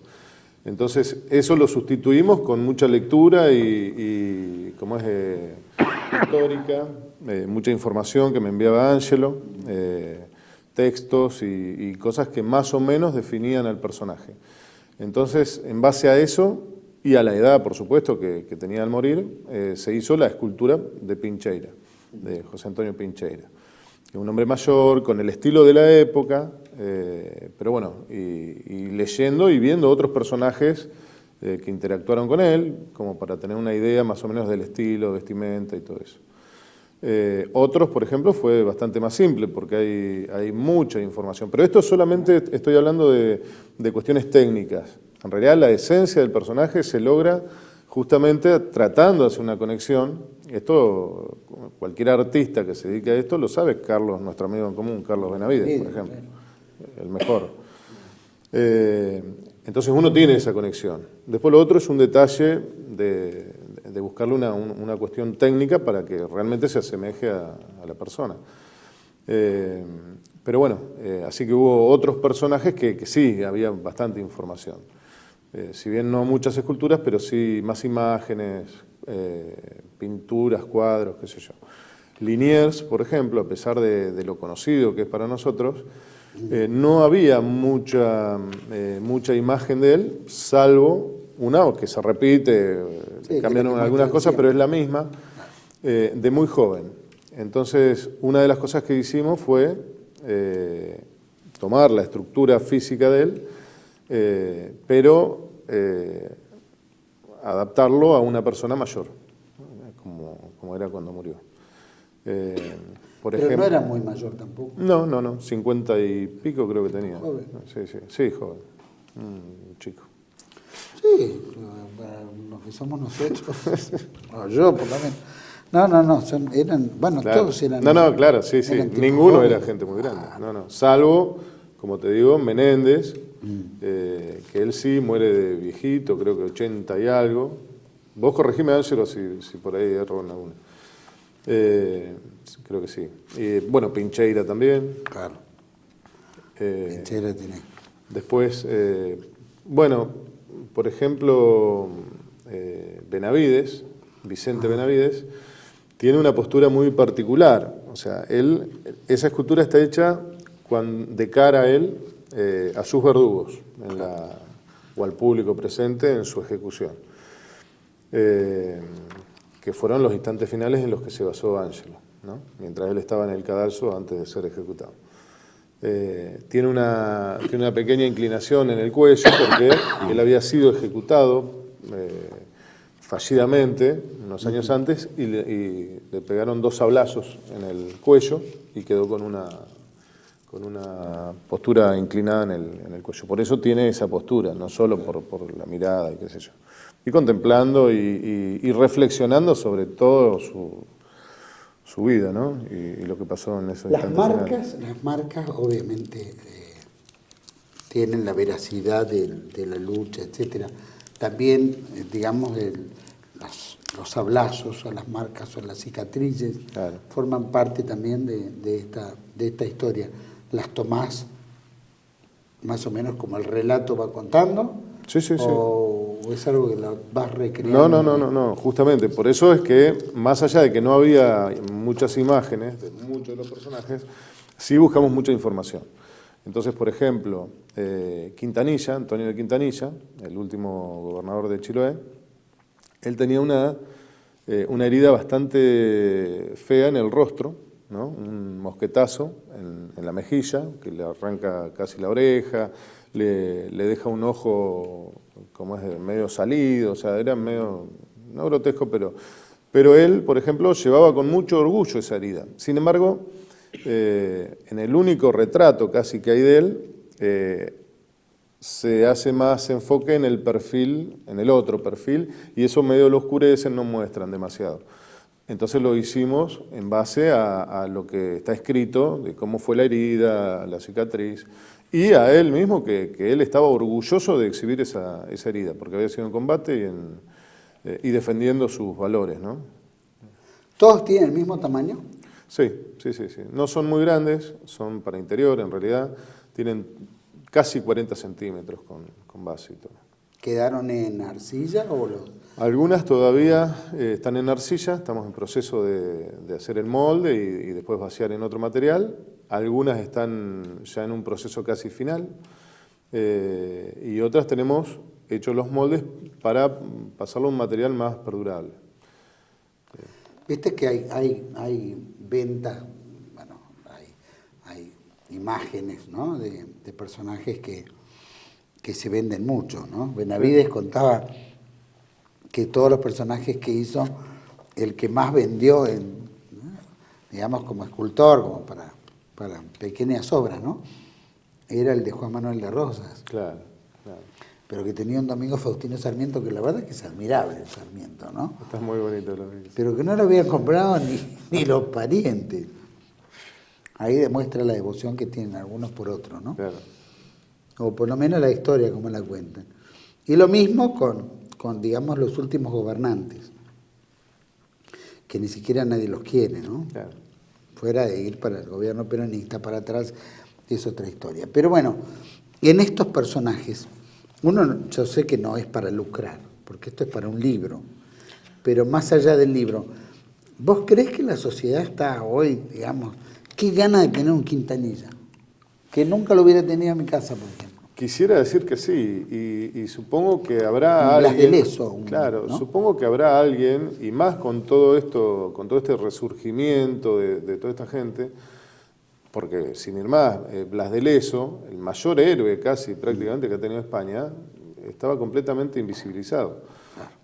Entonces, eso lo sustituimos con mucha lectura y como es histórica, mucha información que me enviaba Ángelo, textos y cosas que más o menos definían al personaje. Entonces, en base a eso y a la edad, por supuesto, que tenía al morir, se hizo la escultura de Pincheira, de José Antonio Pincheira. Un hombre mayor, con el estilo de la época, pero bueno, y leyendo y viendo otros personajes que interactuaron con él, como para tener una idea más o menos del estilo, vestimenta y todo eso. Otros, por ejemplo, fue bastante más simple, porque hay mucha información. Pero esto solamente estoy hablando de cuestiones técnicas. En realidad, la esencia del personaje se logra justamente tratando de hacer una conexión. Esto, cualquier artista que se dedique a esto lo sabe. Carlos, nuestro amigo en común, Carlos Benavides, por ejemplo, el mejor. Entonces uno tiene esa conexión. Después lo otro es un detalle de buscarle una cuestión técnica para que realmente se asemeje a la persona. Pero bueno, así que hubo otros personajes que sí, había bastante información. Si bien no muchas esculturas, pero sí más imágenes, pinturas, cuadros, qué sé yo. Liniers, por ejemplo, a pesar de lo conocido que es para nosotros, no había mucha imagen de él, salvo una que se repite, cambiaron algunas cosas, pero es la misma, de muy joven. Entonces, una de las cosas que hicimos fue tomar la estructura física de él, pero adaptarlo a una persona mayor, como era cuando murió. Por ejemplo, no era muy mayor tampoco. No, 50 y pico creo que tenía. Joven. Sí, joven. Chico. Sí, para los que somos nosotros. No, yo por lo menos. No, eran, bueno, claro. Todos eran. No, claro, sí. Ninguno jóvenes. era gente muy grande. No, salvo, como te digo, Menéndez, que él sí muere de viejito, creo que 80 y algo. Vos corregime, Ángelo, si por ahí erro en alguna. Creo que sí. Bueno, Pincheira también. Claro. Pincheira tiene. Después, bueno, por ejemplo, Benavides, Vicente Benavides, tiene una postura muy particular. O sea, esa escultura está hecha de cara a él, a sus verdugos, o al público presente en su ejecución. Que fueron los instantes finales en los que se basó Ángelo, ¿no? Mientras él estaba en el cadalso antes de ser ejecutado. Tiene una pequeña inclinación en el cuello porque él había sido ejecutado fallidamente unos años antes y le pegaron 2 sablazos en el cuello y quedó con una postura inclinada en el cuello. Por eso tiene esa postura, no solo por la mirada y qué sé yo. Y contemplando y reflexionando sobre todo su vida, ¿no? Y lo que pasó en esos instantes. Las marcas obviamente tienen la veracidad de la lucha, etcétera. También, digamos, los sablazos o las marcas o las cicatrices, claro, forman parte también de esta historia. Las tomás más o menos como el relato va contando. Sí. ¿O es algo que lo vas recreando? No, justamente. Por eso es que, más allá de que no había muchas imágenes de muchos de los personajes, sí buscamos mucha información. Entonces, por ejemplo, Quintanilla, Antonio de Quintanilla, el último gobernador de Chiloé, él tenía una herida bastante fea en el rostro, ¿no? Un mosquetazo en la mejilla, que le arranca casi la oreja, le deja un ojo como es medio salido, o sea, era medio, no grotesco, pero él, por ejemplo, llevaba con mucho orgullo esa herida. Sin embargo, en el único retrato casi que hay de él, se hace más enfoque en el perfil, en el otro perfil, y eso medio lo oscurecen, no muestran demasiado. Entonces lo hicimos en base a lo que está escrito, de cómo fue la herida, la cicatriz, y a él mismo, que él estaba orgulloso de exhibir esa herida, porque había sido en combate y defendiendo sus valores, ¿no? ¿Todos tienen el mismo tamaño? Sí. No son muy grandes, son para interior en realidad, tienen casi 40 centímetros con base y todo. ¿Quedaron en arcilla o los...? Algunas todavía están en arcilla, estamos en proceso de hacer el molde y después vaciar en otro material. Algunas están ya en un proceso casi final y otras tenemos hechos los moldes para pasarlo a un material más perdurable. Viste que hay ventas, bueno, hay imágenes, ¿no?, de personajes que se venden mucho, ¿no? Benavides contaba que todos los personajes que hizo, el que más vendió, digamos, como escultor, como para pequeñas obras, ¿no?, era el de Juan Manuel de Rosas. Claro. Pero que tenía un Domingo Faustino Sarmiento, que la verdad que es admirable el Sarmiento, ¿no? Está muy bonito lo que dice. Pero que no lo habían comprado ni los parientes. Ahí demuestra la devoción que tienen algunos por otros, ¿no? Claro. O por lo menos la historia, como la cuentan. Y lo mismo con digamos, los últimos gobernantes, que ni siquiera nadie los quiere, ¿no? Claro. Fuera de ir para el gobierno peronista, para atrás, es otra historia. Pero bueno, en estos personajes, yo sé que no es para lucrar, porque esto es para un libro, pero más allá del libro, ¿vos creés que la sociedad está hoy, digamos, qué gana de tener un Quintanilla? Que nunca lo hubiera tenido en mi casa, por ejemplo. Quisiera decir que sí, y supongo que habrá Blas de alguien... Lezo. Claro, ¿no? supongo que habrá alguien, y más con todo esto, con todo este resurgimiento de toda esta gente, porque sin ir más, Blas de Lezo, el mayor héroe casi prácticamente que ha tenido España, estaba completamente invisibilizado.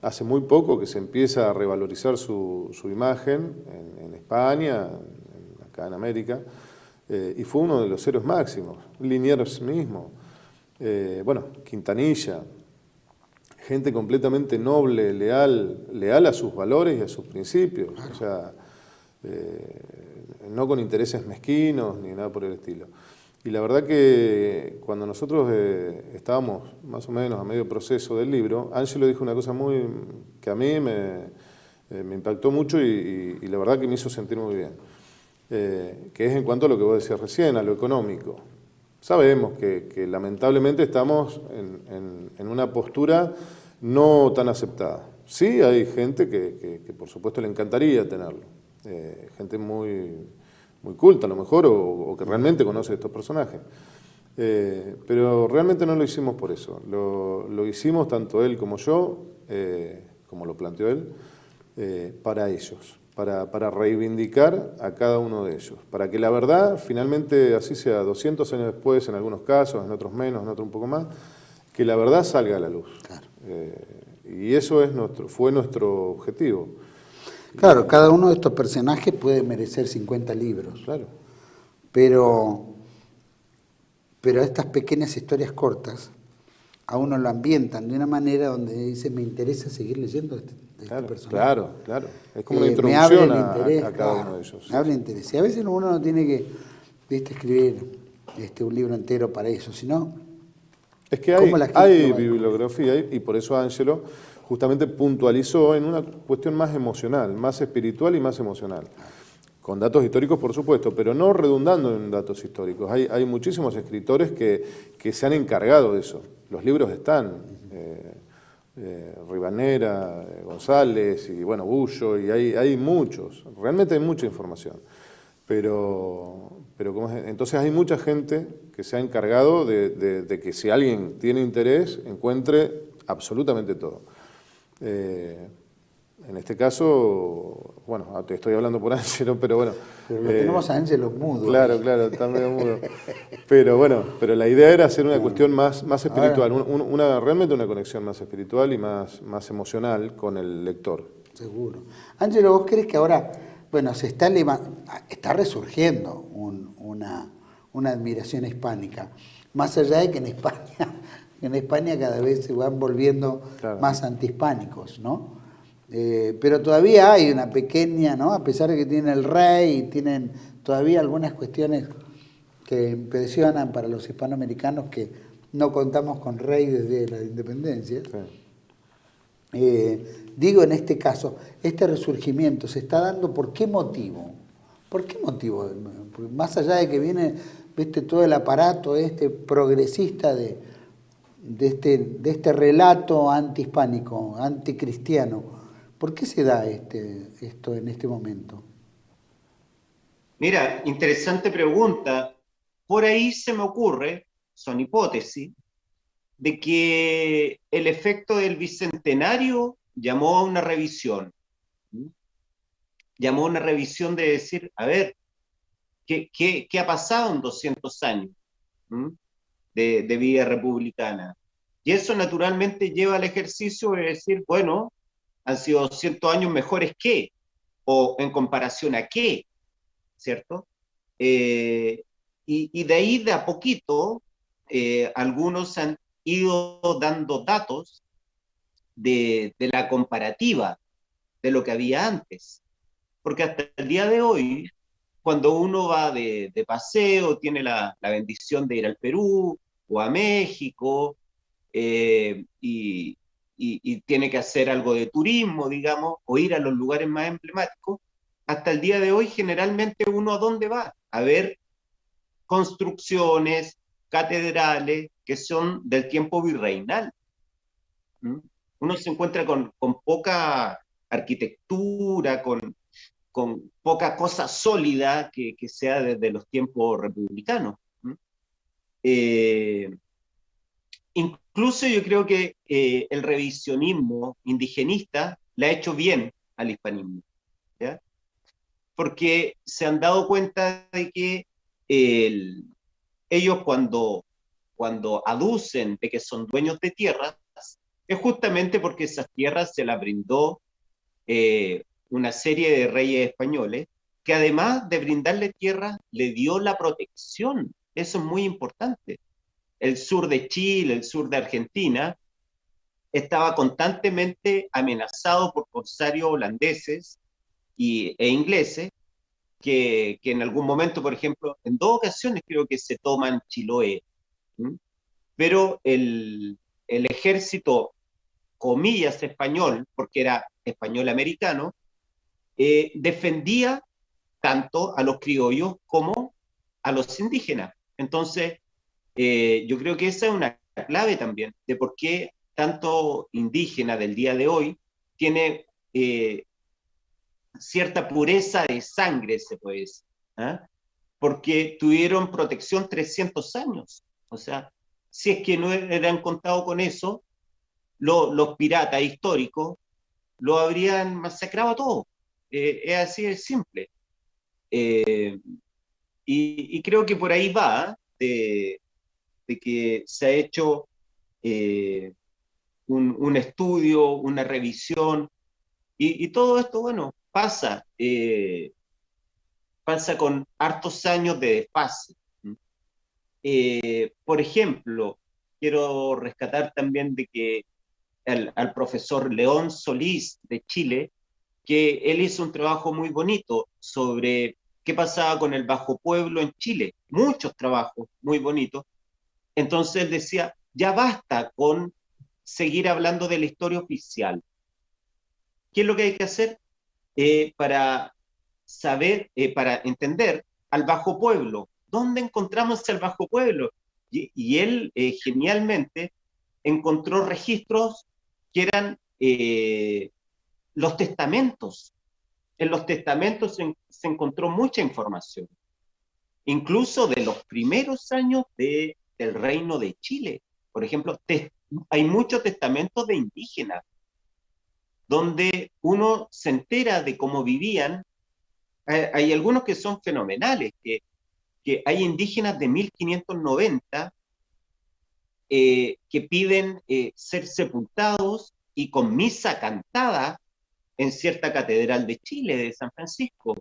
Hace muy poco que se empieza a revalorizar su imagen en España, acá en América, y fue uno de los héroes máximos. Liniers mismo. Bueno, Quintanilla, gente completamente noble, leal a sus valores y a sus principios, o sea, no con intereses mezquinos ni nada por el estilo. Y la verdad que cuando nosotros estábamos más o menos a medio proceso del libro, Ángelo dijo una cosa que a mí me impactó mucho y la verdad que me hizo sentir muy bien, que es en cuanto a lo que vos decías recién, a lo económico. Sabemos que lamentablemente estamos en una postura no tan aceptada. Sí, hay gente que por supuesto le encantaría tenerlo, gente muy culta a lo mejor o que realmente conoce estos personajes. Pero realmente no lo hicimos por eso. Lo hicimos tanto él como yo, como lo planteó él, para ellos, para reivindicar a cada uno de ellos, para que la verdad, finalmente, así sea 200 años después, en algunos casos, en otros menos, en otros un poco más, que la verdad salga a la luz. Claro. Y eso fue nuestro objetivo. Claro, cada uno de estos personajes puede merecer 50 libros. Claro. Pero estas pequeñas historias cortas a uno lo ambientan de una manera donde dice, me interesa seguir leyendo de este personaje. Claro. Es como una Me introducción abre el interés, a cada uno de ellos. Me abre el interés. Y a veces uno no tiene que escribir un libro entero para eso, sino... Es que hay bibliografía y por eso Ángelo justamente puntualizó en una cuestión más emocional, más espiritual y más emocional. Con datos históricos, por supuesto, pero no redundando en datos históricos. Hay muchísimos escritores que se han encargado de eso. Los libros están, Ribanera, González y bueno, Bullo, y hay muchos. Realmente hay mucha información. Pero entonces hay mucha gente que se ha encargado de que si alguien tiene interés, encuentre absolutamente todo. En este caso, bueno, te estoy hablando por Ángelo, pero bueno. Pero lo tenemos a Ángelo mudo. Claro, está medio mudo. Pero bueno, la idea era hacer una cuestión más espiritual, realmente una conexión más espiritual y más emocional con el lector. Seguro. Ángelo, ¿vos crees que ahora, bueno, está resurgiendo una admiración hispánica, más allá de que en España cada vez se van volviendo más antihispánicos, ¿no? Pero todavía hay una pequeña, ¿no? A pesar de que tienen el rey y tienen todavía algunas cuestiones que impresionan para los hispanoamericanos que no contamos con rey desde la independencia. Sí. Digo, en este caso, este resurgimiento se está dando ¿por qué motivo? ¿Por qué motivo? Porque más allá de que viene, viste, todo el aparato progresista de este relato antihispánico, anticristiano, ¿por qué se da esto en este momento? Mira, interesante pregunta. Por ahí se me ocurre, son hipótesis, de que el efecto del Bicentenario llamó a una revisión. Llamó a una revisión de decir, a ver, ¿qué ha pasado en 200 años de vida republicana? Y eso naturalmente lleva al ejercicio de decir, bueno, han sido 200 años mejores que, o en comparación a qué, ¿cierto? Y de ahí de a poquito, algunos han ido dando datos de la comparativa de lo que había antes. Porque hasta el día de hoy, cuando uno va de paseo, tiene la bendición de ir al Perú o a México, y tiene que hacer algo de turismo, digamos, o ir a los lugares más emblemáticos, hasta el día de hoy generalmente uno ¿a dónde va? A ver construcciones, catedrales que son del tiempo virreinal. Uno se encuentra con poca arquitectura, con poca cosa sólida que sea desde los tiempos republicanos. Incluso yo creo que el revisionismo indigenista le ha hecho bien al hispanismo, ¿ya? Porque se han dado cuenta de que ellos cuando aducen de que son dueños de tierras, es justamente porque esas tierras se las brindó una serie de reyes españoles, que además de brindarle tierra, le dio la protección. Eso es muy importante. El sur de Chile, el sur de Argentina, estaba constantemente amenazado por corsarios holandeses e ingleses, que en algún momento, por ejemplo, en 2 ocasiones creo que se toman Chiloé, ¿m? Pero el ejército, comillas, español, porque era español americano, defendía tanto a los criollos como a los indígenas. Entonces, yo creo que esa es una clave también de por qué tanto indígena del día de hoy tiene cierta pureza de sangre, se puede decir, ¿ah? Porque tuvieron protección 300 años. O sea, si es que no eran contados con eso, los piratas históricos lo habrían masacrado a todos. Es así de simple. Eh, y creo que por ahí va, de que se ha hecho eh, un estudio, una revisión, y todo esto, bueno, pasa con hartos años de desfase. Por ejemplo, quiero rescatar también de que al profesor León Solís de Chile, que él hizo un trabajo muy bonito sobre qué pasaba con el Bajo Pueblo en Chile, muchos trabajos muy bonitos. Entonces él decía, ya basta con seguir hablando de la historia oficial. ¿Qué es lo que hay que hacer para saber, para entender al Bajo Pueblo? ¿Dónde encontramos el Bajo Pueblo? Y él genialmente encontró registros que eran los testamentos. En los testamentos se encontró mucha información, incluso de los primeros años del Reino de Chile. Por ejemplo, hay muchos testamentos de indígenas, donde uno se entera de cómo vivían. Hay algunos que son fenomenales, que hay indígenas de 1590 que piden ser sepultados y con misa cantada en cierta catedral de Chile, de San Francisco,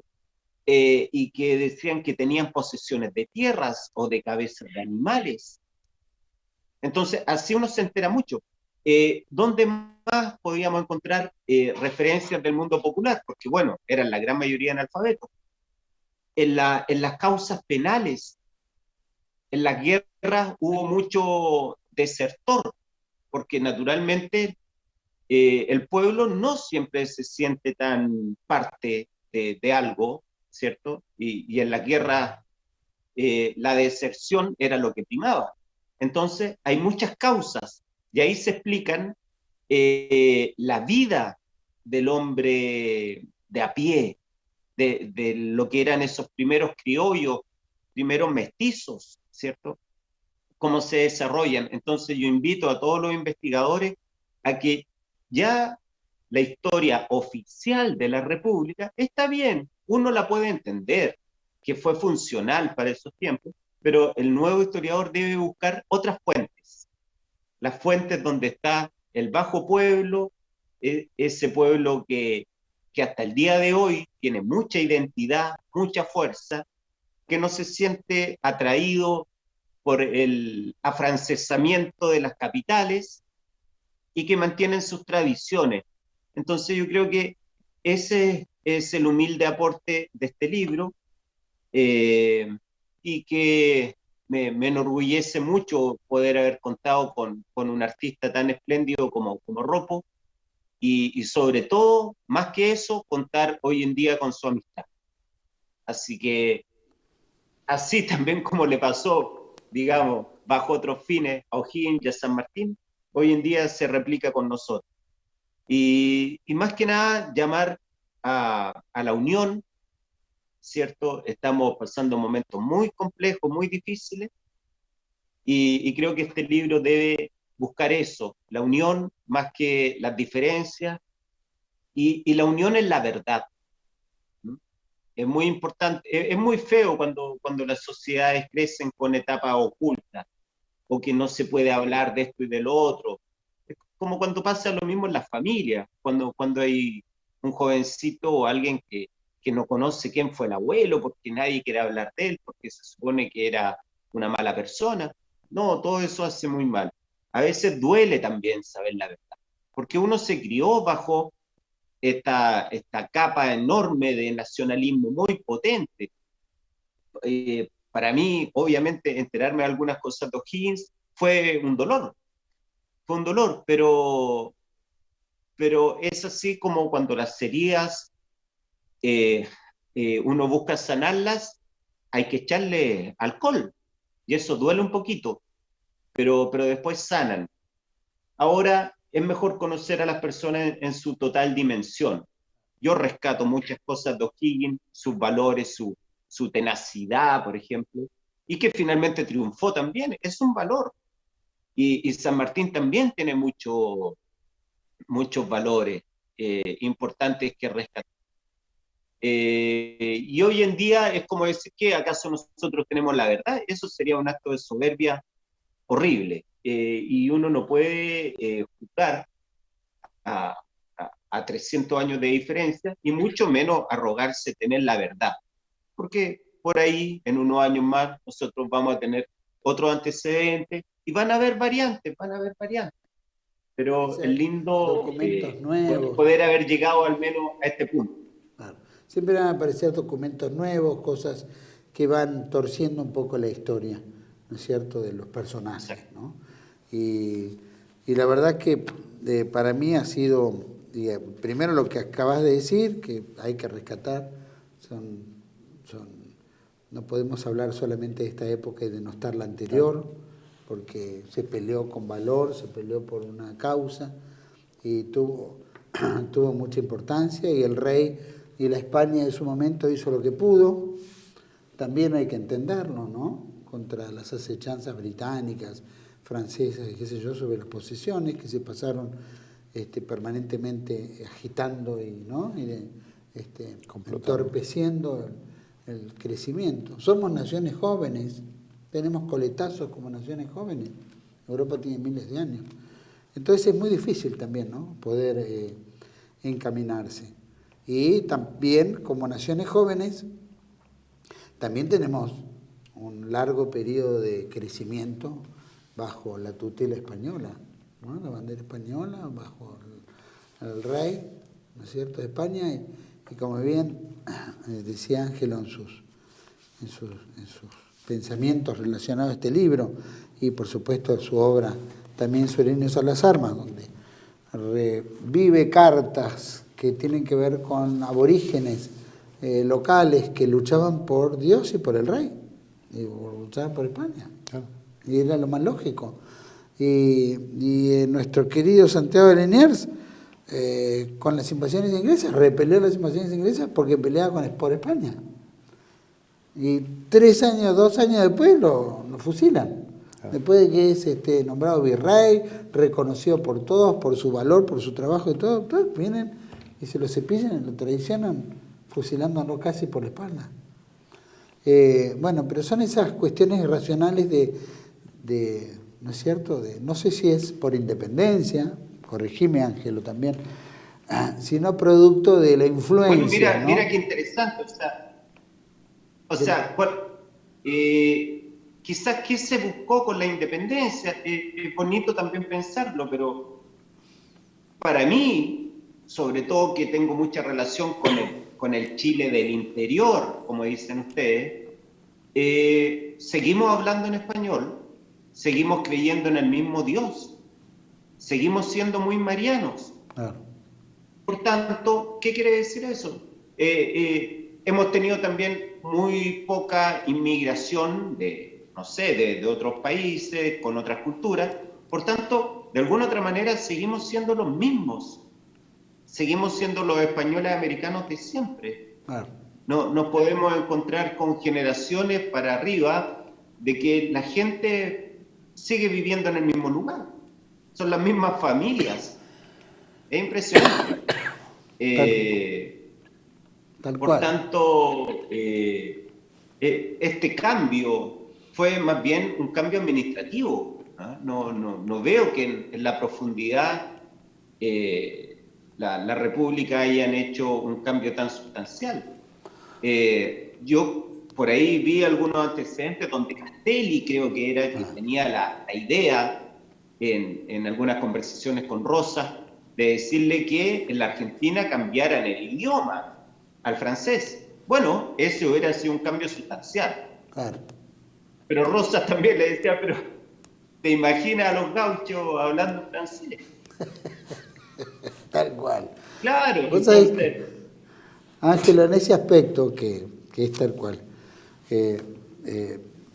y que decían que tenían posesiones de tierras o de cabezas de animales. Entonces, así uno se entera mucho. ¿Dónde más podíamos encontrar referencias del mundo popular? Porque, bueno, eran la gran mayoría analfabetos. En las causas penales, en las guerras hubo mucho desertor, porque naturalmente el pueblo no siempre se siente tan parte de algo, ¿cierto? Y en la guerra la deserción era lo que primaba. Entonces, hay muchas causas, y ahí se explican la vida del hombre de a pie, de lo que eran esos primeros criollos, primeros mestizos, ¿cierto? Cómo se desarrollan. Entonces yo invito a todos los investigadores a que ya la historia oficial de la República está bien, uno la puede entender, que fue funcional para esos tiempos, pero el nuevo historiador debe buscar otras fuentes, las fuentes donde está el Bajo Pueblo, ese pueblo que hasta el día de hoy tiene mucha identidad, mucha fuerza, que no se siente atraído por el afrancesamiento de las capitales y que mantienen sus tradiciones. Entonces yo creo que ese es el humilde aporte de este libro, y que me enorgullece mucho poder haber contado con un artista tan espléndido como Ropo, y sobre todo, más que eso, contar hoy en día con su amistad. Así que así también como le pasó, digamos, bajo otros fines a O'Higgins y a San Martín, hoy en día se replica con nosotros. Y más que nada, llamar a la unión, ¿cierto? Estamos pasando momentos muy complejos, muy difíciles, y creo que este libro debe buscar eso, la unión más que las diferencias, y la unión en la verdad. Es muy importante, es muy feo cuando las sociedades crecen con etapas ocultas, o que no se puede hablar de esto y de lo otro. Es como cuando pasa lo mismo en las familias, cuando hay un jovencito o alguien que no conoce quién fue el abuelo, porque nadie quiere hablar de él, porque se supone que era una mala persona. No, todo eso hace muy mal. A veces duele también saber la verdad, porque uno se crió bajo esta capa enorme de nacionalismo muy potente. Para mí, obviamente, enterarme de algunas cosas de O'Higgins fue un dolor, pero es así como cuando las heridas uno busca sanarlas, hay que echarle alcohol, y eso duele un poquito, pero después sanan. Ahora es mejor conocer a las personas en su total dimensión. Yo rescato muchas cosas de O'Higgins, sus valores, su tenacidad, por ejemplo, y que finalmente triunfó también, es un valor. Y San Martín también tiene muchos valores importantes que rescatar. Y hoy en día es como decir que acaso nosotros tenemos la verdad, eso sería un acto de soberbia horrible, y uno no puede juzgar a, a 300 años de diferencia, y mucho menos arrogarse tener la verdad, porque por ahí en unos años más nosotros vamos a tener otros antecedentes y van a haber variantes, pero es lindo Documentos nuevos. poder haber llegado al menos a este punto. Claro. Siempre van a aparecer documentos nuevos, cosas que van torciendo un poco la historia, ¿no es cierto?, de los personajes, ¿no? Y la verdad que para mí ha sido, primero lo que acabas de decir, que hay que rescatar, no podemos hablar solamente de esta época y denostar la anterior, porque se peleó con valor, se peleó por una causa y tuvo mucha importancia, y el rey y la España de su momento hizo lo que pudo. También hay que entenderlo, ¿no?, contra las acechanzas británicas, francesas y qué sé yo, sobre las posesiones que se pasaron permanentemente agitando y, ¿no?, entorpeciendo el crecimiento. Somos naciones jóvenes, tenemos coletazos como naciones jóvenes. Europa tiene miles de años. Entonces es muy difícil también, ¿no?, poder encaminarse. Y también, como naciones jóvenes, también tenemos un largo periodo de crecimiento bajo la tutela española, ¿no?, la bandera española, bajo el rey, ¿no es cierto?, de España. Y como bien decía Ángelo en sus pensamientos relacionados a este libro, y por supuesto su obra también sobre Himnos a las Armas, donde revive cartas que tienen que ver con aborígenes locales que luchaban por Dios y por el rey, y luchaban por España. Claro. Y era lo más lógico. Y nuestro querido Santiago de Liniers, con las invasiones inglesas, repelió las invasiones inglesas porque peleaba por España. Y 2 años después lo fusilan. Claro. Después de que es nombrado virrey, reconocido por todos, por su valor, por su trabajo y todo, pues vienen y se lo cepillan y lo traicionan, fusilándolo casi por la espalda. Bueno, pero son esas cuestiones irracionales de ¿no es cierto?, no sé si es por independencia, corregime Ángelo también, sino producto de la influencia. Bueno, mira, ¿no? Mira qué interesante, quizás qué se buscó con la independencia, es bonito también pensarlo, pero para mí, sobre todo que tengo mucha relación con el Chile del interior, como dicen ustedes, seguimos hablando en español, seguimos creyendo en el mismo Dios, seguimos siendo muy marianos. Claro. Por tanto, ¿qué quiere decir eso? Hemos tenido también muy poca inmigración de otros países, con otras culturas. Por tanto, de alguna otra manera, seguimos siendo los mismos. Seguimos siendo los españoles americanos de siempre. Claro. No nos podemos encontrar con generaciones para arriba de que la gente sigue viviendo en el mismo lugar. Son las mismas familias. Es impresionante. Por tanto, este cambio fue más bien un cambio administrativo. No veo que en la profundidad la República hayan hecho un cambio tan sustancial. Yo por ahí vi algunos antecedentes donde Castelli, creo que era, que tenía la idea en algunas conversaciones con Rosas, de decirle que en la Argentina cambiaran el idioma al francés. Bueno, ese hubiera sido un cambio sustancial. Claro. Pero Rosas también le decía, pero ¿te imaginas a los gauchos hablando francés? Tal cual. Claro, ¿Vos sabés entonces... Ángelo, en ese aspecto que es tal cual,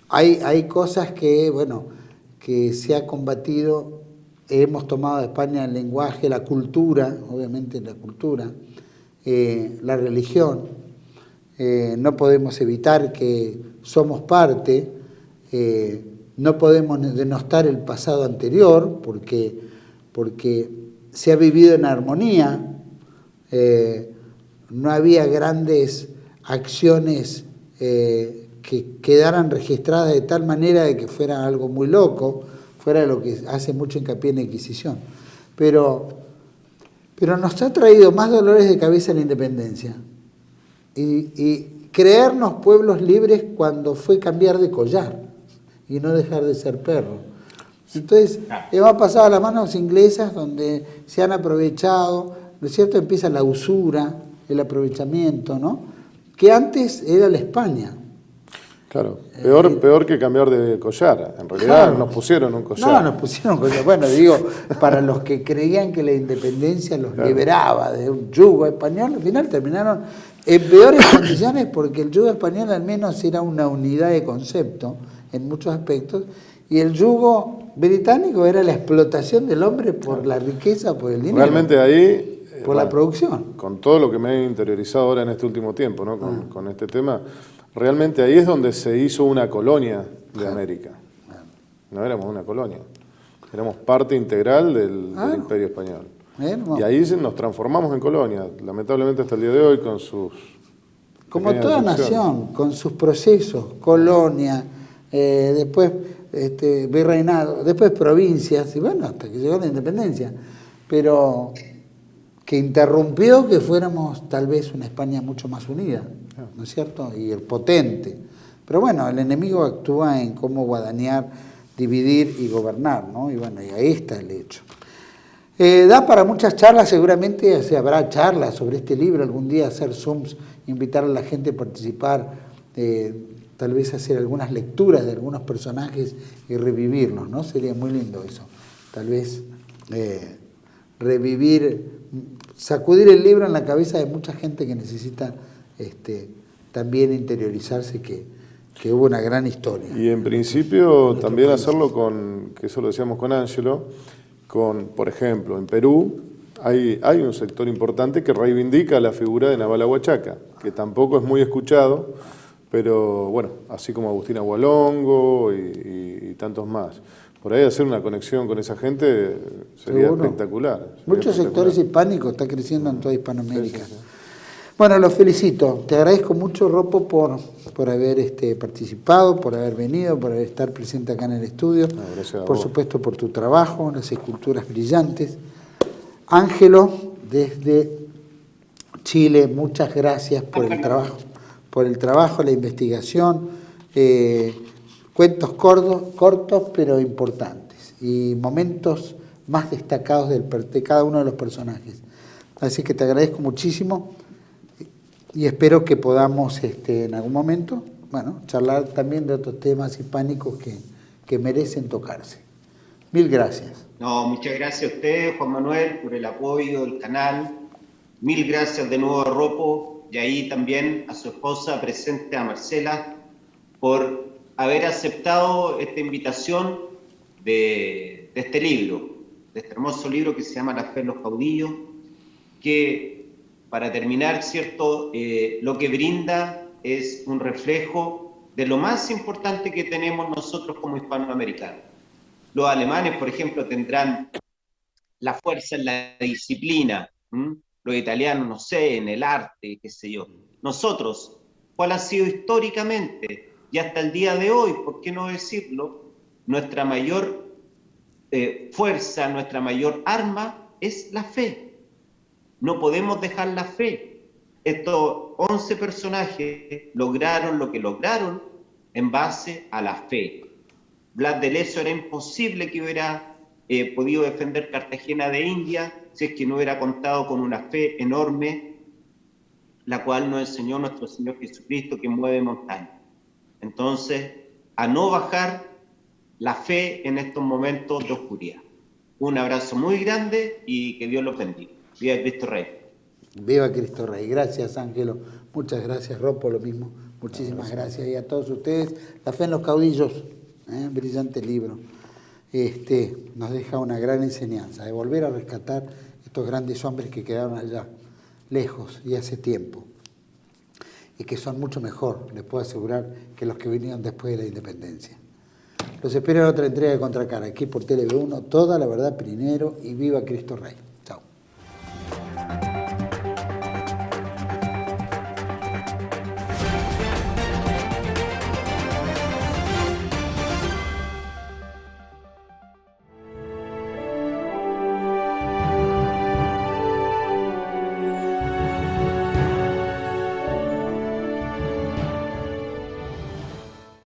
hay cosas que, bueno, que se ha combatido, hemos tomado de España el lenguaje, la cultura, obviamente la cultura, la religión, no podemos evitar que somos parte, no podemos denostar el pasado anterior, porque se ha vivido en armonía, no había grandes acciones que quedaran registradas de tal manera de que fuera algo muy loco, fuera lo que hace mucho hincapié en la Inquisición. Pero nos ha traído más dolores de cabeza la independencia. Y creernos pueblos libres cuando fue cambiar de collar y no dejar de ser perro. Entonces, hemos pasado a las manos inglesas donde se han aprovechado, ¿no es cierto? Empieza la usura, el aprovechamiento, ¿no? Que antes era la España. Claro, peor que cambiar de collar. En realidad Claro. nos pusieron un collar. No, nos pusieron collar. Bueno, digo, para los que creían que la independencia los liberaba de un yugo español, al final terminaron en peores condiciones porque el yugo español al menos era una unidad de concepto en muchos aspectos y el yugo británico era la explotación del hombre por la riqueza, por el dinero. Realmente ahí... por la producción. Con todo lo que me he interiorizado ahora en este último tiempo, ¿no? Con este tema, realmente ahí es donde se hizo una colonia de América. No éramos una colonia, éramos parte integral del Imperio Español. Y ahí nos transformamos en colonia, lamentablemente hasta el día de hoy con sus... Como toda nación, con sus procesos, colonia, después virreinado, después provincias, y bueno, hasta que llegó la independencia. Pero que interrumpió que fuéramos tal vez una España mucho más unida, ¿no es cierto? Y el potente. Pero bueno, el enemigo actúa en cómo guadañar, dividir y gobernar, ¿no? Y bueno, y ahí está el hecho. Da para muchas charlas, seguramente habrá charlas sobre este libro, algún día hacer Zooms, invitar a la gente a participar, tal vez hacer algunas lecturas de algunos personajes y revivirlos, ¿no? Sería muy lindo eso. Tal vez revivir, sacudir el libro en la cabeza de mucha gente que necesita también interiorizarse que hubo una gran historia. Y en principio también hacerlo que eso lo decíamos con Ángelo, por ejemplo, en Perú hay un sector importante que reivindica la figura de Naval Huachaca, que tampoco es muy escuchado, pero bueno, así como Agustina Hualongo y tantos más. Por ahí hacer una conexión con esa gente sería espectacular. Muchos sectores hispánicos, está creciendo en toda Hispanoamérica. Sí. Bueno, los felicito. Te agradezco mucho, Ropo, por haber participado, por haber venido, por estar presente acá en el estudio. Por supuesto, por tu trabajo, las esculturas brillantes. Ángelo, desde Chile, muchas gracias por el trabajo, la investigación. Cuentos cortos pero importantes y momentos más destacados de cada uno de los personajes. Así que te agradezco muchísimo y espero que podamos en algún momento charlar también de otros temas hispánicos que merecen tocarse. Mil gracias. No, muchas gracias a usted, Juan Manuel, por el apoyo del canal. Mil gracias de nuevo a Ropo y ahí también a su esposa presente, a Marcela, por haber aceptado esta invitación de este libro, de este hermoso libro que se llama La fe en los caudillos, que para terminar, ¿cierto? Lo que brinda es un reflejo de lo más importante que tenemos nosotros como hispanoamericanos. Los alemanes, por ejemplo, tendrán la fuerza en la disciplina, los italianos, no sé, en el arte, qué sé yo. Nosotros, ¿cuál ha sido históricamente y hasta el día de hoy, por qué no decirlo, nuestra mayor fuerza, nuestra mayor arma es la fe? No podemos dejar la fe. Estos 11 personajes lograron lo que lograron en base a la fe. Blas de Lezo era imposible que hubiera podido defender Cartagena de India si es que no hubiera contado con una fe enorme, la cual nos enseñó nuestro Señor Jesucristo, que mueve montañas. Entonces, a no bajar la fe en estos momentos de oscuridad. Un abrazo muy grande y que Dios los bendiga. Viva Cristo Rey. Viva Cristo Rey. Gracias, Ángelo. Muchas gracias, Rob, por lo mismo. Muchísimas gracias. Y a todos ustedes, La fe en los caudillos, brillante libro. Nos deja una gran enseñanza de volver a rescatar estos grandes hombres que quedaron allá, lejos y hace tiempo, y que son mucho mejor, les puedo asegurar, que los que vinieron después de la independencia. Los espero en otra entrega de Contracara, aquí por TLV1, toda la verdad primero, y viva Cristo Rey.